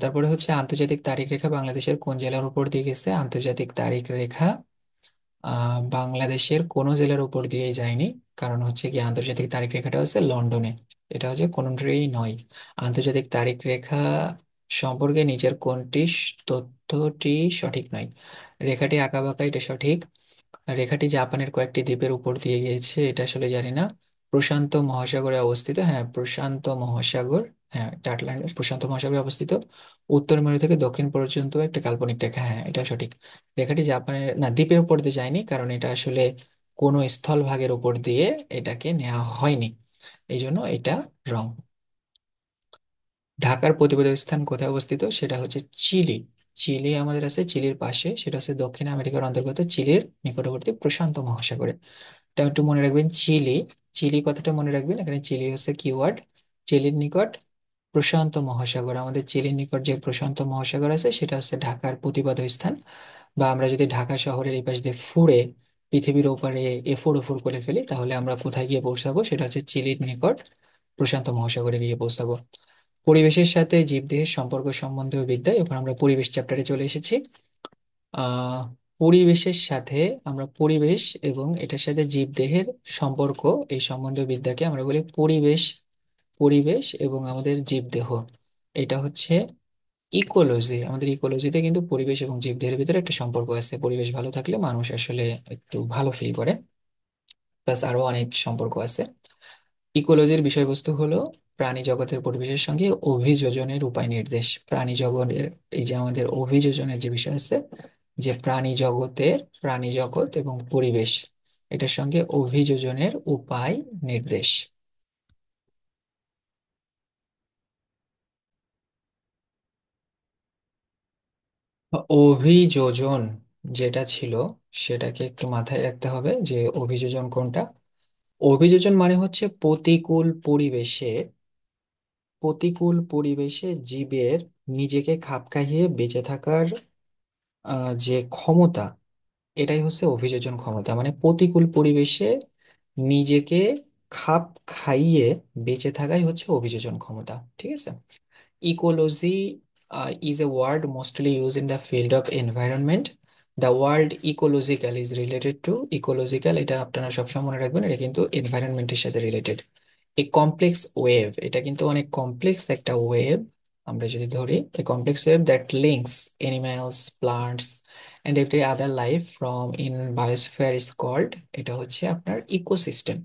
তারপরে হচ্ছে আন্তর্জাতিক তারিখ রেখা বাংলাদেশের কোন জেলার উপর দিয়ে গেছে? আন্তর্জাতিক তারিখ রেখা বাংলাদেশের কোনো জেলার উপর দিয়েই যায়নি, কারণ হচ্ছে কি আন্তর্জাতিক তারিখ রেখাটা হচ্ছে লন্ডনে, এটা হচ্ছে কোনটাই নয়। আন্তর্জাতিক তারিখ রেখা সম্পর্কে নিচের কোনটি তথ্যটি সঠিক নয়? রেখাটি আঁকাবাঁকা, এটা সঠিক। রেখাটি জাপানের কয়েকটি দ্বীপের উপর দিয়ে গিয়েছে, এটা আসলে জানি না। প্রশান্ত মহাসাগরে অবস্থিত, হ্যাঁ প্রশান্ত মহাসাগর, হ্যাঁ এটা আটলান্টিক প্রশান্ত মহাসাগরে অবস্থিত। উত্তর মেরু থেকে দক্ষিণ পর্যন্ত একটা কাল্পনিক রেখা, হ্যাঁ এটা সঠিক। রেখাটি জাপানের না, দ্বীপের উপর দিয়ে যায়নি, কারণ এটা আসলে কোনো স্থলভাগের উপর দিয়ে এটাকে নেওয়া হয়নি, এই জন্য এটা রং। ঢাকার প্রতিবেদক স্থান কোথায় অবস্থিত? সেটা হচ্ছে চিলি। চিলি আমাদের আছে, চিলির পাশে, সেটা হচ্ছে দক্ষিণ আমেরিকার অন্তর্গত, চিলির নিকটবর্তী প্রশান্ত মহাসাগরে। এটা একটু মনে রাখবেন, চিলি, চিলি কথাটা মনে রাখবেন, এখানে চিলি হচ্ছে কিওয়ার্ড। চিলির নিকট প্রশান্ত মহাসাগর, আমাদের চিলির নিকট যে প্রশান্ত মহাসাগর আছে, সেটা হচ্ছে ঢাকার প্রতিপাদ্য স্থান। বা আমরা যদি ঢাকা শহরের এই পাশ দিয়ে ফুড়ে পৃথিবীর ওপারে এফোর ওফোর করে ফেলি, তাহলে আমরা কোথায় গিয়ে পৌঁছাবো? সেটা হচ্ছে চিলির নিকট প্রশান্ত মহাসাগরে গিয়ে পৌঁছাবো। পরিবেশের সাথে জীবদেহের সম্পর্ক সম্বন্ধীয় বিদ্যায়, ওখানে আমরা পরিবেশ চ্যাপ্টারে চলে এসেছি। পরিবেশের সাথে আমরা পরিবেশ এবং এটার সাথে জীবদেহের সম্পর্ক, এই সম্বন্ধ বিদ্যাকে আমরা বলি পরিবেশ। পরিবেশ এবং আমাদের জীবদেহ, এটা হচ্ছে ইকোলজি। আমাদের ইকোলজিতে কিন্তু পরিবেশ এবং জীবদেহের ভিতরে একটা সম্পর্ক আছে। পরিবেশ ভালো থাকলে মানুষ আসলে একটু ভালো ফিল করে, প্লাস আরো অনেক সম্পর্ক আছে। ইকোলজির বিষয়বস্তু হলো প্রাণী জগতের পরিবেশের সঙ্গে অভিযোজনের উপায় নির্দেশ। প্রাণী জগতের, এই যে আমাদের অভিযোজনের যে বিষয় আছে, যে প্রাণী জগৎ এবং পরিবেশ, এটার সঙ্গে অভিযোজনের উপায় নির্দেশ। অভিযোজন যেটা ছিল, সেটাকে একটু মাথায় রাখতে হবে যে অভিযোজন কোনটা। অভিযোজন মানে হচ্ছে প্রতিকূল পরিবেশে জীবের নিজেকে খাপ খাইয়ে বেঁচে থাকার যে ক্ষমতা, এটাই হচ্ছে অভিযোজন ক্ষমতা। মানে প্রতিকূল পরিবেশে নিজেকে খাপ খাইয়ে বেঁচে থাকাই হচ্ছে অভিযোজন ক্ষমতা, ঠিক আছে। Ecology is a word mostly used in the field of environment. The word ecological is related to ecological, এটা আপনারা সবসময় মনে রাখবেন, এটা কিন্তু এনভায়রনমেন্টের সাথে রিলেটেড। এই কমপ্লেক্স ওয়েভ, এটা কিন্তু অনেক কমপ্লেক্স একটা ওয়েভ। আমরা যদি ধরি, a complex wave that links animals, plants and every other life from in biosphere is called, এটা হচ্ছে আপনার ইকোসিস্টেম।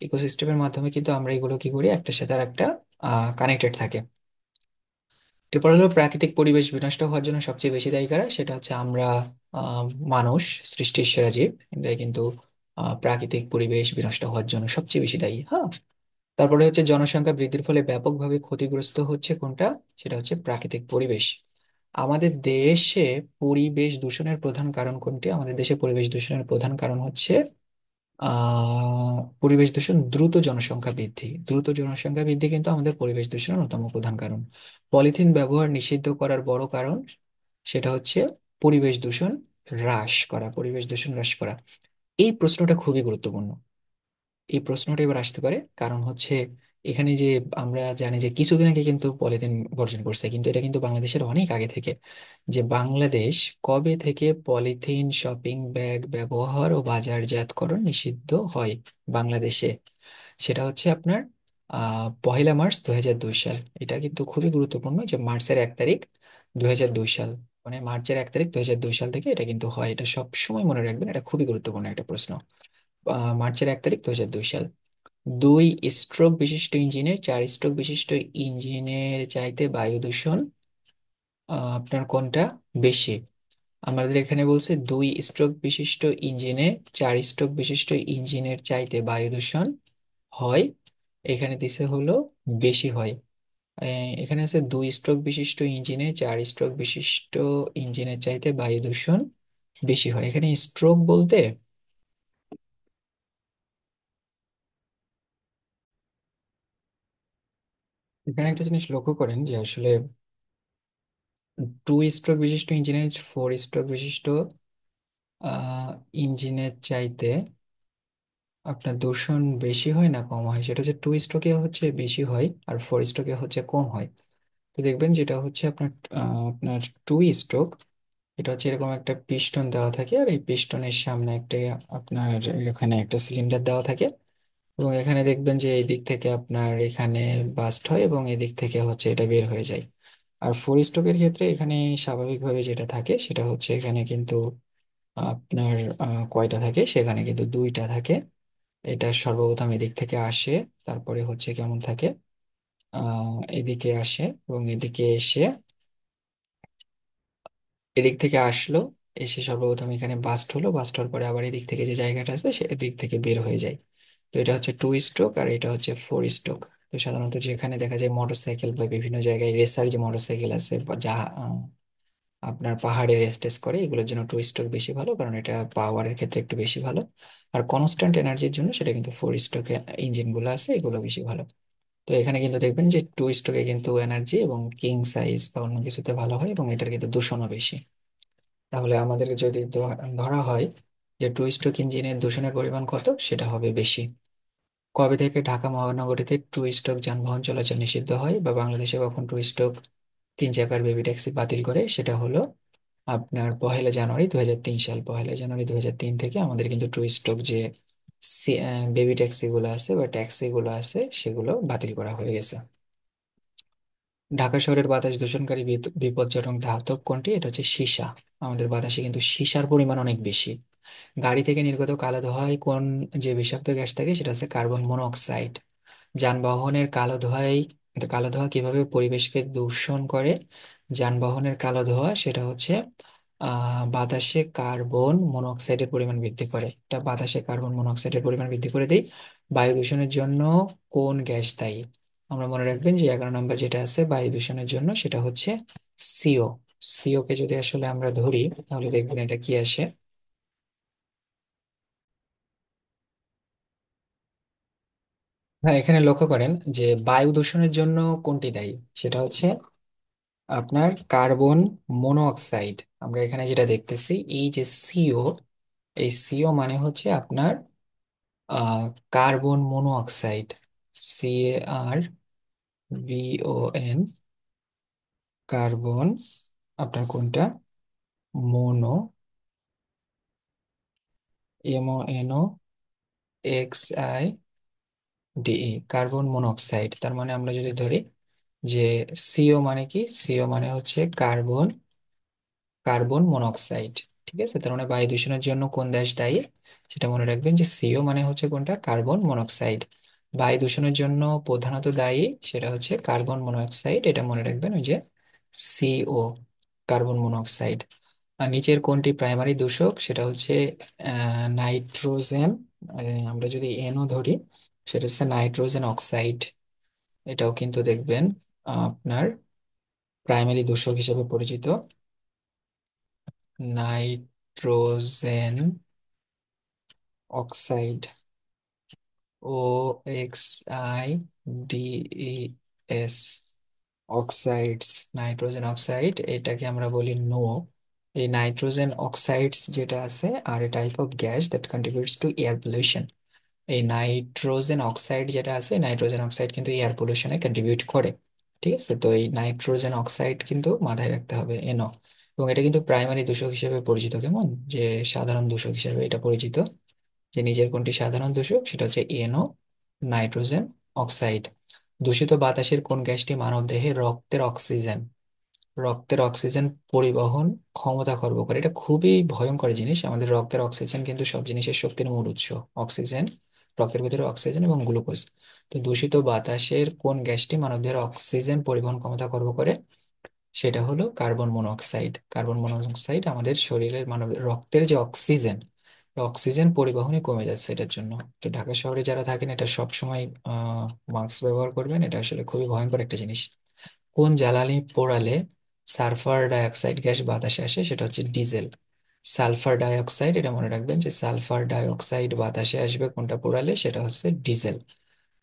ইকোসিস্টেমের মাধ্যমে কিন্তু আমরা এগুলো কি করি, একটার সাথে আর একটা কানেক্টেড থাকে। এরপর হলো প্রাকৃতিক পরিবেশ বিনষ্ট হওয়ার জন্য সবচেয়ে বেশি দায়ী কারা, সেটা হচ্ছে আমরা, আহ, মানুষ, সৃষ্টির সেরা জীব। এটাই কিন্তু প্রাকৃতিক পরিবেশ বিনষ্ট হওয়ার জন্য সবচেয়ে বেশি দায়ী। হ্যাঁ, তারপরে হচ্ছে জনসংখ্যা বৃদ্ধির ফলে ব্যাপকভাবে ক্ষতিগ্রস্ত হচ্ছে কোনটা, সেটা হচ্ছে প্রাকৃতিক পরিবেশ। আমাদের দেশে পরিবেশ দূষণের প্রধান কারণ কোনটি? আমাদের দেশে পরিবেশ দূষণের প্রধান কারণ হচ্ছে পরিবেশ দূষণ, দ্রুত জনসংখ্যা বৃদ্ধি কিন্তু আমাদের পরিবেশ দূষণের অন্যতম প্রধান কারণ। পলিথিন ব্যবহার নিষিদ্ধ করার বড় কারণ, সেটা হচ্ছে পরিবেশ দূষণ হ্রাস করা। এই প্রশ্নটা খুবই গুরুত্বপূর্ণ। এই প্রশ্নটা এবার আসতে পারে, কারণ হচ্ছে এখানে যে আমরা জানি যে কিছুদিন আগে কিন্তু পলিথিন বর্জন করছে, কিন্তু এটা কিন্তু বাংলাদেশের অনেক আগে থেকে। যে বাংলাদেশ কবে থেকে পলিথিন শপিং ব্যাগ ব্যবহার ও বাজারজাতকরণ নিষিদ্ধ হয় বাংলাদেশে, সেটা হচ্ছে আপনার 1 মার্চ 2002 সাল। এটা কিন্তু খুবই গুরুত্বপূর্ণ যে মার্চের 1 তারিখ 2002 সাল, মানে মার্চের 1 তারিখ 2002 সাল থেকে এটা কিন্তু হয়। এটা সব সময় মনে রাখবেন, এটা খুবই গুরুত্বপূর্ণ একটা প্রশ্ন। মার্চের 1 তারিখ 2002 সাল। 2 স্ট্রোক বিশিষ্ট ইঞ্জিনে 4 স্ট্রোক বিশিষ্ট ইঞ্জিনের চাইতে বায়ু দূষণ আপনার কোনটা বেশি? আমাদের এখানে বলছে 2 স্ট্রোক বিশিষ্ট ইঞ্জিনে 4 স্ট্রোক বিশিষ্ট ইঞ্জিনের চাইতে বায়ু দূষণ হয়, এখানে দিছে হলো বেশি হয়। এখানে আছে 2 স্ট্রোক বিশিষ্ট ইঞ্জিনে 4 স্ট্রোক বিশিষ্ট ইঞ্জিনের চাইতে বায়ু দূষণ বেশি হয়। এখানে স্ট্রোক বলতে এখানে একটা জিনিস লক্ষ্য করেন যে আসলে 2 স্ট্রোক বিশিষ্ট ইঞ্জিনের 4 স্ট্রোক বিশিষ্ট ইঞ্জিনের চাইতে আপনার দূষণ বেশি হয় না কম হয়, সেটা হচ্ছে 2 স্ট্রোকে হচ্ছে বেশি হয় আর 4 স্ট্রোকে হচ্ছে কম হয়। তো দেখবেন যেটা হচ্ছে আপনার 2 স্ট্রোক, এটা হচ্ছে এরকম একটা পিস্টন দেওয়া থাকে, আর এই পিস্টনের সামনে একটা আপনার এখানে একটা সিলিন্ডার দেওয়া থাকে, এবং এখানে দেখবেন যে এই দিক থেকে আপনার এখানে বাস্ট হয় এবং এই দিক থেকে হচ্ছে এটা বের হয়ে যায়। আর 4 স্ট্রোকের ক্ষেত্রে এখানে স্বাভাবিকভাবে যেটা থাকে সেটা হচ্ছে এখানে কিন্তু আপনার কয়টা থাকে, সেখানে কিন্তু 2টা থাকে। এটা সর্বপ্রথম এদিক থেকে আসে, তারপরে হচ্ছে কেমন থাকে, এদিকে আসে এবং এদিকে এসে, এদিক থেকে আসলো, এসে সর্বপ্রথম এখানে বাস্ট হলো, বাস্ট হওয়ার পরে আবার এদিক থেকে যে জায়গাটা আছে সেদিক থেকে বের হয়ে যায়। তো এটা হচ্ছে 2 স্ট্রোক আর এটা হচ্ছে 4 স্ট্রোক। তো সাধারণত যেখানে দেখা যায় মোটরসাইকেল বা বিভিন্ন জায়গায় রেসার যে মোটরসাইকেল আছে বা যা আপনার পাহাড়ে রেস টেস করে, এগুলোর জন্য 2 স্ট্রোক বেশি ভালো, কারণ এটা পাওয়ারের ক্ষেত্রে একটু বেশি ভালো। আর কনস্ট্যান্ট এনার্জির জন্য সেটা কিন্তু 4 স্ট্রোক ইঞ্জিন গুলো আছে, এগুলো বেশি ভালো। তো এখানে কিন্তু দেখবেন যে 2 স্ট্রোকে কিন্তু এনার্জি এবং কিং সাইজ বা অন্য কিছুতে ভালো হয়, এবং এটার কিন্তু দূষণও বেশি। তাহলে আমাদের যদি ধরা হয় যে 2 স্ট্রোক ইঞ্জিনের দূষণের পরিমাণ কত, সেটা হবে বেশি। কবে থেকে ঢাকা মহানগরীতে 2 স্ট্রোক যানবাহন চলাচল নিষিদ্ধ হয়, বা বাংলাদেশে কখন 2 স্ট্রোক 3 চাকার বেবি ট্যাক্সি বাতিল করে, সেটা হলো আপনার 1লা জানুয়ারি 2003 সাল, 1লা জানুয়ারি 2003 থেকে আমাদের কিন্তু টু স্ট্রোক যে বেবি ট্যাক্সি গুলো আছে বা ট্যাক্সি গুলো আছে সেগুলো বাতিল করা হয়ে গেছে। ঢাকা শহরের বাতাস দূষণকারী বিপজ্জনক ধাতব কোনটি? এটা হচ্ছে সীসা। আমাদের বাতাসে কিন্তু সীসার পরিমাণ অনেক বেশি। গাড়ি থেকে নির্গত কালো ধোঁয়ায় কোন যে বিষাক্ত গ্যাস থাকে সেটা হচ্ছে কার্বন মনোক্সাইড। যানবাহনের কালো ধোঁয়া কিভাবে পরিবেশকে দূষণ করে? যানবাহনের কালো ধোঁয়া সেটা হচ্ছে বাতাসে কার্বন মনোক্সাইডের পরিমাণ বৃদ্ধি করে। এটা বাতাসে কার্বন মনোক্সাইডের পরিমাণ বৃদ্ধি করে দেয়। বায়ু দূষণের জন্য কোন গ্যাস দায়ী? আমরা মনে রাখবেন যে 11 নম্বর যেটা আছে বায়ু দূষণের জন্য সেটা হচ্ছে সিও। সিও কে যদি আসলে আমরা ধরি তাহলে দেখবেন এটা কি আসে। হ্যাঁ, এখানে লক্ষ্য করেন যে বায়ু দূষণের জন্য কোনটি দায়ী, সেটা হচ্ছে আপনার কার্বন মনোঅক্সাইড। আমরা এখানে যেটা দেখতেছি এই যে সিও, এই সিও মানে হচ্ছে আপনার আহ কার্বন মনোঅক্সাইড। CARBON, কার্বন, আপনার কোনটা, মোনো, MONOXIDE, কার্বন মনোক্সাইড। তার মানে আমরা যদি ধরি যে সিও মানে কি, সিও মানে হচ্ছে কার্বন কার্বন মনোক্সাইড। ঠিক আছে, তার মানে বায়ু দূষণের জন্য কোন দেশ দায়ী সেটা মনে রাখবেন যে সিও মানে হচ্ছে কোনটা, কার্বন মনোক্সাইড। বায়ু দূষণের জন্য প্রধানত দায়ী সেটা হচ্ছে কার্বন মনোক্সাইড, এটা মনে রাখবেন ওই যে সিও, কার্বন মনোক্সাইড। আর নিচের কোনটি প্রাইমারি দূষক সেটা হচ্ছে নাইট্রোজেন। আমরা যদি এনও ধরি সেটা হচ্ছে নাইট্রোজেন অক্সাইড। এটাও কিন্তু দেখবেন আপনার প্রাইমারি দূষক হিসেবে পরিচিত। Nitrogen oxide, OXIDES, oxides, nitrogen oxide, এটাকে আমরা বলি নো। এই নাইট্রোজেন অক্সাইডস যেটা আছে আর a type of gas that contributes to air pollution. এই নাইট্রোজেন অক্সাইড যেটা আছে, নাইট্রোজেন অক্সাইড কিন্তু এয়ার পলিউশনে কন্ট্রিবিউট করে। ঠিক আছে, তো এই নাইট্রোজেন অক্সাইড কিন্তু মাথায় রাখতে হবে, এনও। এবং এটা কিন্তু প্রাইমারি দূষক হিসেবে পরিচিত। কেমন যে সাধারণ দূষক হিসেবে এটা পরিচিত, যে নিজের কোনটি সাধারণ দূষক সেটা হচ্ছে এনও, নাইট্রোজেন অক্সাইড। দূষিত বাতাসের কোন গ্যাসটি মানবদেহে রক্তের অক্সিজেন পরিবহন ক্ষমতা খর্ব করে? এটা খুবই ভয়ঙ্কর জিনিস। আমাদের রক্তের অক্সিজেন কিন্তু সব জিনিসের শক্তির মূল উৎস। অক্সিজেন, রক্তের ভিতরে অক্সিজেন এবং গ্লুকোজ। তো দূষিত বাতাসের কোন গ্যাসটি মানবদেহের অক্সিজেন পরিবহন ক্ষমতা খর্ব করে? সেটা হলো কার্বন মনোক্সাইড। কার্বন মনোক্সাইড আমাদের শরীরের মানবের রক্তের যে অক্সিজেন, অক্সিজেন পরিবহনই কমে যাচ্ছে এটার জন্য। তো ঢাকা শহরে যারা থাকেন এটা সব সময় মাস্ক ব্যবহার করবেন, এটা আসলে খুবই ভয়ঙ্কর একটা জিনিস। কোন জ্বালানি পোড়ালে সালফার ডাইঅক্সাইড গ্যাস বাতাসে আসে? সেটা হচ্ছে ডিজেল। সালফার ডাইঅক্সাইড, এটা মনে রাখবেন যে সালফার ডাইঅক্সাইড বাতাসে আসবে কোনটা পোড়ালে, সেটা হচ্ছে ডিজেল।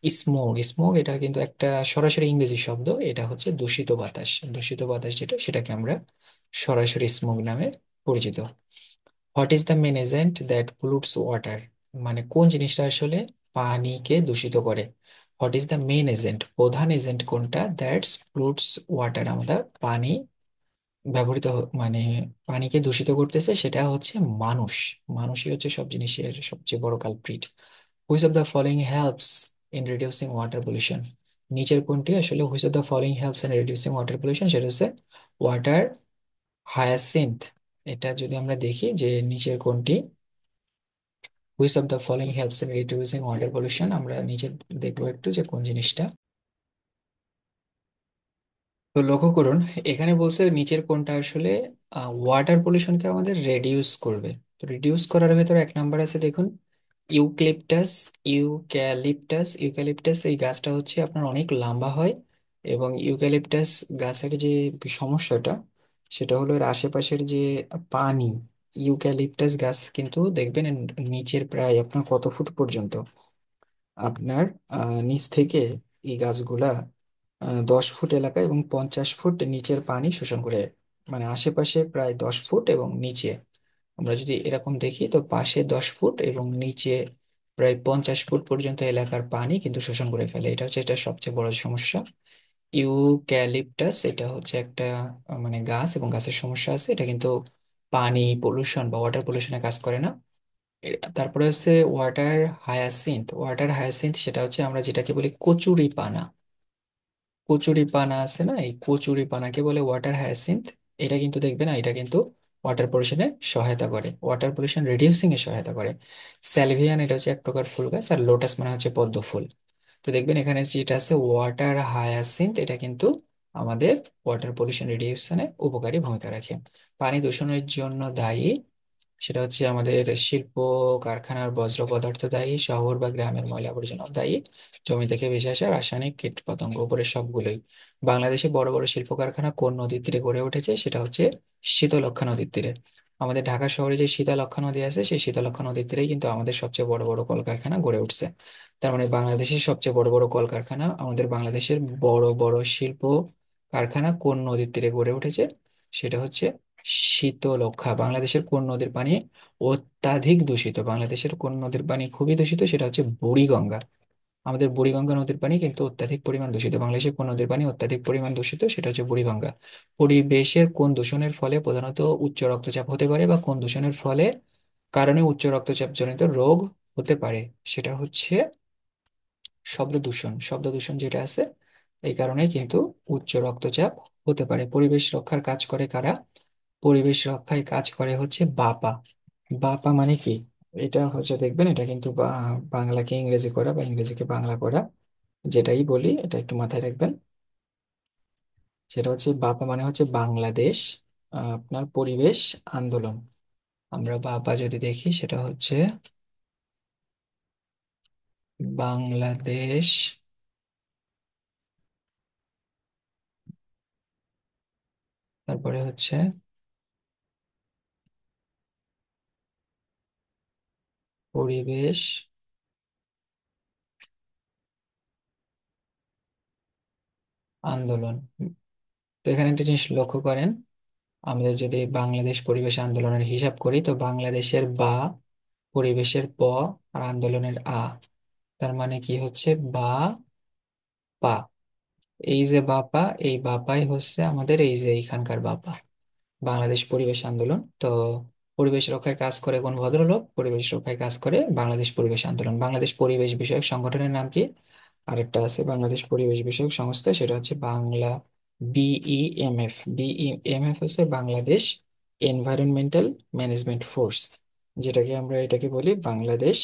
স্মোক, স্মোক এটা কিন্তু একটা সরাসরি ইংরেজি শব্দ, এটা হচ্ছে দূষিত বাতাস। দূষিত বাতাস যেটা সেটাকে আমরা সরাসরি স্মোক নামে পরিচিত। What is the main agent that pollutes water? মানে কোন জিনিসটা আসলে পানিকে দূষিত করে? What is the main agent, প্রধান এজেন্ট কোনটা, দ্যাটস পলুটস ওয়াটার, আমরা পানি মানে পানিকে দূষিত করতেছে সেটা হচ্ছে মানুষ। মানুষই হচ্ছে সব জিনিসের সবচেয়ে বড় culprit. Which of the following helps in reducing water pollution? নিচের কোনটি আসলে which of the following helps in reducing water pollution, সেটা হচ্ছে ওয়াটার হায়াসিন্থ। এটা যদি আমরা দেখি যে নিচের কোনটি which of the following helps in reducing water pollution, আমরা নিচে দেখবো একটু যে কোন জিনিসটা। তো লক্ষ্য করুন এখানে বলছে নিচের কোনটা আসলে ওয়াটার পলিউশনকে আমাদের রেডিউস করবে। তো রিডিউস করার ভেতরে 1 নাম্বার আছে দেখুন, ইউক্লিপটাস। ইউক্যালিপটাস এই গাছটা হচ্ছে আপনার অনেক লম্বা হয়। এবং ইউক্যালিপটাস গাছের যে সমস্যাটা সেটা হলো এর আশেপাশের যে পানি। ইউক্যালিপটাস গাছ কিন্তু দেখবেন এর নিচের প্রায় আপনার কত ফুট পর্যন্ত, আপনার নিচ থেকে এই গাছগুলা 10 ফুট এলাকা এবং 50 ফুট নিচের পানি শোষণ করে। মানে আশেপাশে প্রায় 10 ফুট এবং নিচে আমরা যদি এরকম দেখি তো পাশে 10 ফুট এবং নিচে প্রায় 50 ফুট পর্যন্ত এলাকার পানি কিন্তু শোষণ করে ফেলে। এটা হচ্ছে এটা সবচেয়ে বড় সমস্যা। ইউক্যালিপটাস এটা হচ্ছে একটা মানে গাছ, এবং গাছের সমস্যা আছে, এটা কিন্তু পানি পলিউশন বা ওয়াটার পলিউশনে কাজ করে না। তারপরে হচ্ছে ওয়াটার হায়াসিন্থ। ওয়াটার হায়াসিন্থ সেটা হচ্ছে আমরা যেটাকে বলি কচুরি পানা। কচুরি পানা আছে না, এই কচুরি পানাকে বলে ওয়াটার হায়াসিন্থ। এটা কিন্তু দেখবে না, এটা কিন্তু ওয়াটার পলিউশনে সহায়তা করে, ওয়াটার পলিউশন রিডিউসিং এ সহায়তা করে। স্যালভিয়ান এটা হচ্ছে এক প্রকার ফুল গাছ, আর লোটাস মানে হচ্ছে পদ্ম ফুল। তো দেখবেন এখানে যেটা আছে ওয়াটার হায়াসিন্থ, এটা কিন্তু আমাদের ওয়াটার পলিউশন রিডিউশনে উপকারী ভূমিকা রাখে। পানি দূষণের জন্য দায়ী সেটা হচ্ছে আমাদের শিল্প কারখানার বজ্র পদার্থ দায়ী, শহর বা গ্রামের ময়লা আবর্জনা দায়ী, জমি থেকে ভেসে আসা রাসায়নিক কীট পতঙ্গ, উপরে সবগুলোই। বাংলাদেশে বড় বড় শিল্প কারখানা কোন নদীর তীরে গড়ে উঠেছে, সেটা হচ্ছে শীতলক্ষ্যা নদীর তীরে। আমাদের ঢাকা শহরে যে শীতলক্ষ্যা নদী আছে, সেই শীতলক্ষ্যা নদীর তীরেই কিন্তু আমাদের সবচেয়ে বড় বড় কলকারখানা গড়ে উঠছে। তার মানে বাংলাদেশের সবচেয়ে বড় বড় কলকারখানা, আমাদের বাংলাদেশের বড় বড় শিল্প কারখানা কোন নদীর তীরে গড়ে উঠেছে, সেটা হচ্ছে শীতলক্ষ্যা। বাংলাদেশের কোন নদীর পানি অত্যাধিক দূষিত, বাংলাদেশের কোন নদীর পানি খুবই দূষিত, সেটা হচ্ছে বুড়িগঙ্গা। আমাদের বুড়িগঙ্গা নদীর পানি কিন্তু অত্যাধিক পরিমাণ দূষিত। বাংলাদেশের কোন নদীর পানি অত্যাধিক পরিমাণ দূষিত, সেটা হচ্ছে বুড়িগঙ্গা। পরিবেশের কোন দূষণের ফলে প্রধানত উচ্চ রক্তচাপ হতে পারে, বা কোন দূষণের ফলে কারণে উচ্চ রক্তচাপ জনিত রোগ হতে পারে, সেটা হচ্ছে শব্দ দূষণ। শব্দ দূষণ যেটা আছে, এই কারণে কিন্তু উচ্চ রক্তচাপ হতে পারে। পরিবেশ রক্ষার কাজ করে কারা? পরিবেশ রক্ষায় কাজ করে হচ্ছে বাপা। বাপা মানে কি? এটা হচ্ছে দেখবেন, এটা কিন্তু বাংলাকে ইংরেজি করা বা ইংরেজিকে বাংলা করা, যেটাই বলি এটা একটু মাথায় রাখবেন। সেটা হচ্ছে বাপা মানে হচ্ছে বাংলাদেশ আপনার পরিবেশ আন্দোলন। আমরা বাপা যদি দেখি, সেটা হচ্ছে বাংলাদেশ তারপরে হচ্ছে পরিবেশ আন্দোলন। তো এখানে একটা জিনিস লক্ষ্য করেন, আমাদের যদি বাংলাদেশ পরিবেশ আন্দোলনের হিসাব করি, তো বাংলাদেশের বা, পরিবেশের প, আর আন্দোলনের আ, তার মানে কি হচ্ছে বা পা। এই যে বাপা, এই বাপাই হচ্ছে আমাদের এই যে এইখানকার বাপা, বাংলাদেশ পরিবেশ আন্দোলন। তো পরিবেশ রক্ষায় কাজ করে কোন ভদ্রলোক? পরিবেশ রক্ষায় কাজ করে বাংলাদেশ পরিবেশ আন্দোলন। বাংলাদেশ পরিবেশ বিষয়ক সংগঠনের নাম কি? আরেকটা আছে বাংলাদেশ পরিবেশ বিষয়ক সংস্থা, সেটা হচ্ছে বাংলা বিইএমএফ। বিইএমএফ হচ্ছে বাংলাদেশ এনভায়রনমেন্টাল ম্যানেজমেন্ট ফোর্স, যেটাকে আমরা এটাকে বলি বাংলাদেশ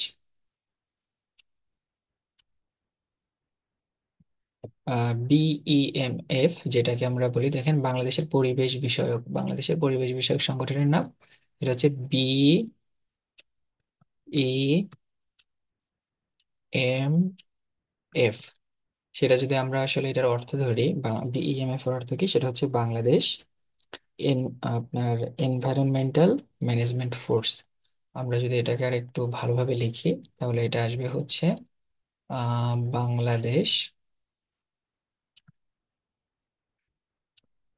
বিইএমএফ, যেটাকে আমরা বলি, দেখেন বাংলাদেশের পরিবেশ বিষয়ক সংগঠনের নাম, এটা হচ্ছে বিইএমএফ। সেটা যদি আমরা আসলে এটার অর্থ ধরি, বিইএমএফ এর অর্থ কি, সেটা হচ্ছে বাংলাদেশ এন আপনার এনভায়রনমেন্টাল ম্যানেজমেন্ট ফোর্স। আমরা যদি এটাকে আর একটু ভালোভাবে লিখি, তাহলে এটা আসবে হচ্ছে Bangladesh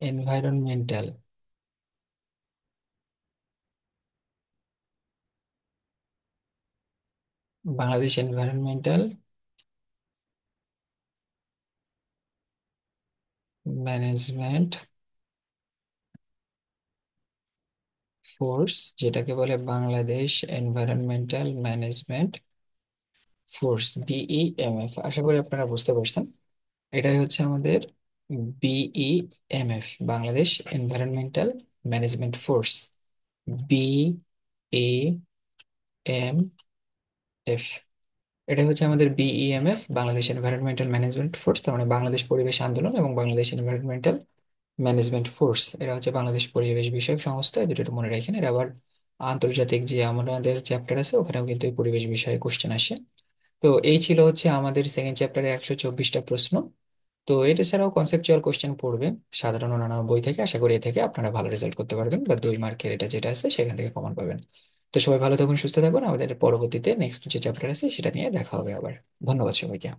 environmental Bangladesh environmental management force, যেটাকে বলে বাংলাদেশ এনভায়রনমেন্টাল ম্যানেজমেন্ট ফোর্স, বিইএমএফ। আশা করি আপনারা বুঝতে পারছেন। এটাই হচ্ছে আমাদের বিইএমএফ, বাংলাদেশ এনভায়রনমেন্টাল ম্যানেজমেন্ট ফোর্স, বিএএমএফ। এটা হচ্ছে আমাদের বিইএমএফ, বাংলাদেশ এনভায়রনমেন্টাল ম্যানেজমেন্ট ফোর্স। তার মানে বাংলাদেশ পরিবেশ আন্দোলন এবং বাংলাদেশ এনভায়রনমেন্টাল ম্যানেজমেন্ট ফোর্স, এরা হচ্ছে বাংলাদেশ পরিবেশ বিষয়ক সংস্থা। এই দুটো একটু মনে রাখেন। এর আবার আন্তর্জাতিক যে আমাদের চ্যাপ্টার আছে, ওখানেও কিন্তু এই পরিবেশ বিষয়ে কোশ্চেন আসে। তো এই ছিল হচ্ছে আমাদের সেকেন্ড চ্যাপ্টারের 124টা প্রশ্ন। তো এটা ছাড়াও কনসেপচুয়াল কোশ্চেন পড়বেন সাধারণ অন্যান্য বই থেকে। আশা করি এ থেকে আপনারা ভালো রেজাল্ট করতে পারবেন, বা 2 মার্কের এটা যেটা আছে সেখান থেকে কমন পাবেন। তো সবাই ভালো থাকুন, সুস্থ থাকুন। আমাদের পরবর্তীতে নেক্সট যে চ্যাপ্টার আছে সেটা নিয়ে দেখা হবে আবার। ধন্যবাদ সবাইকে।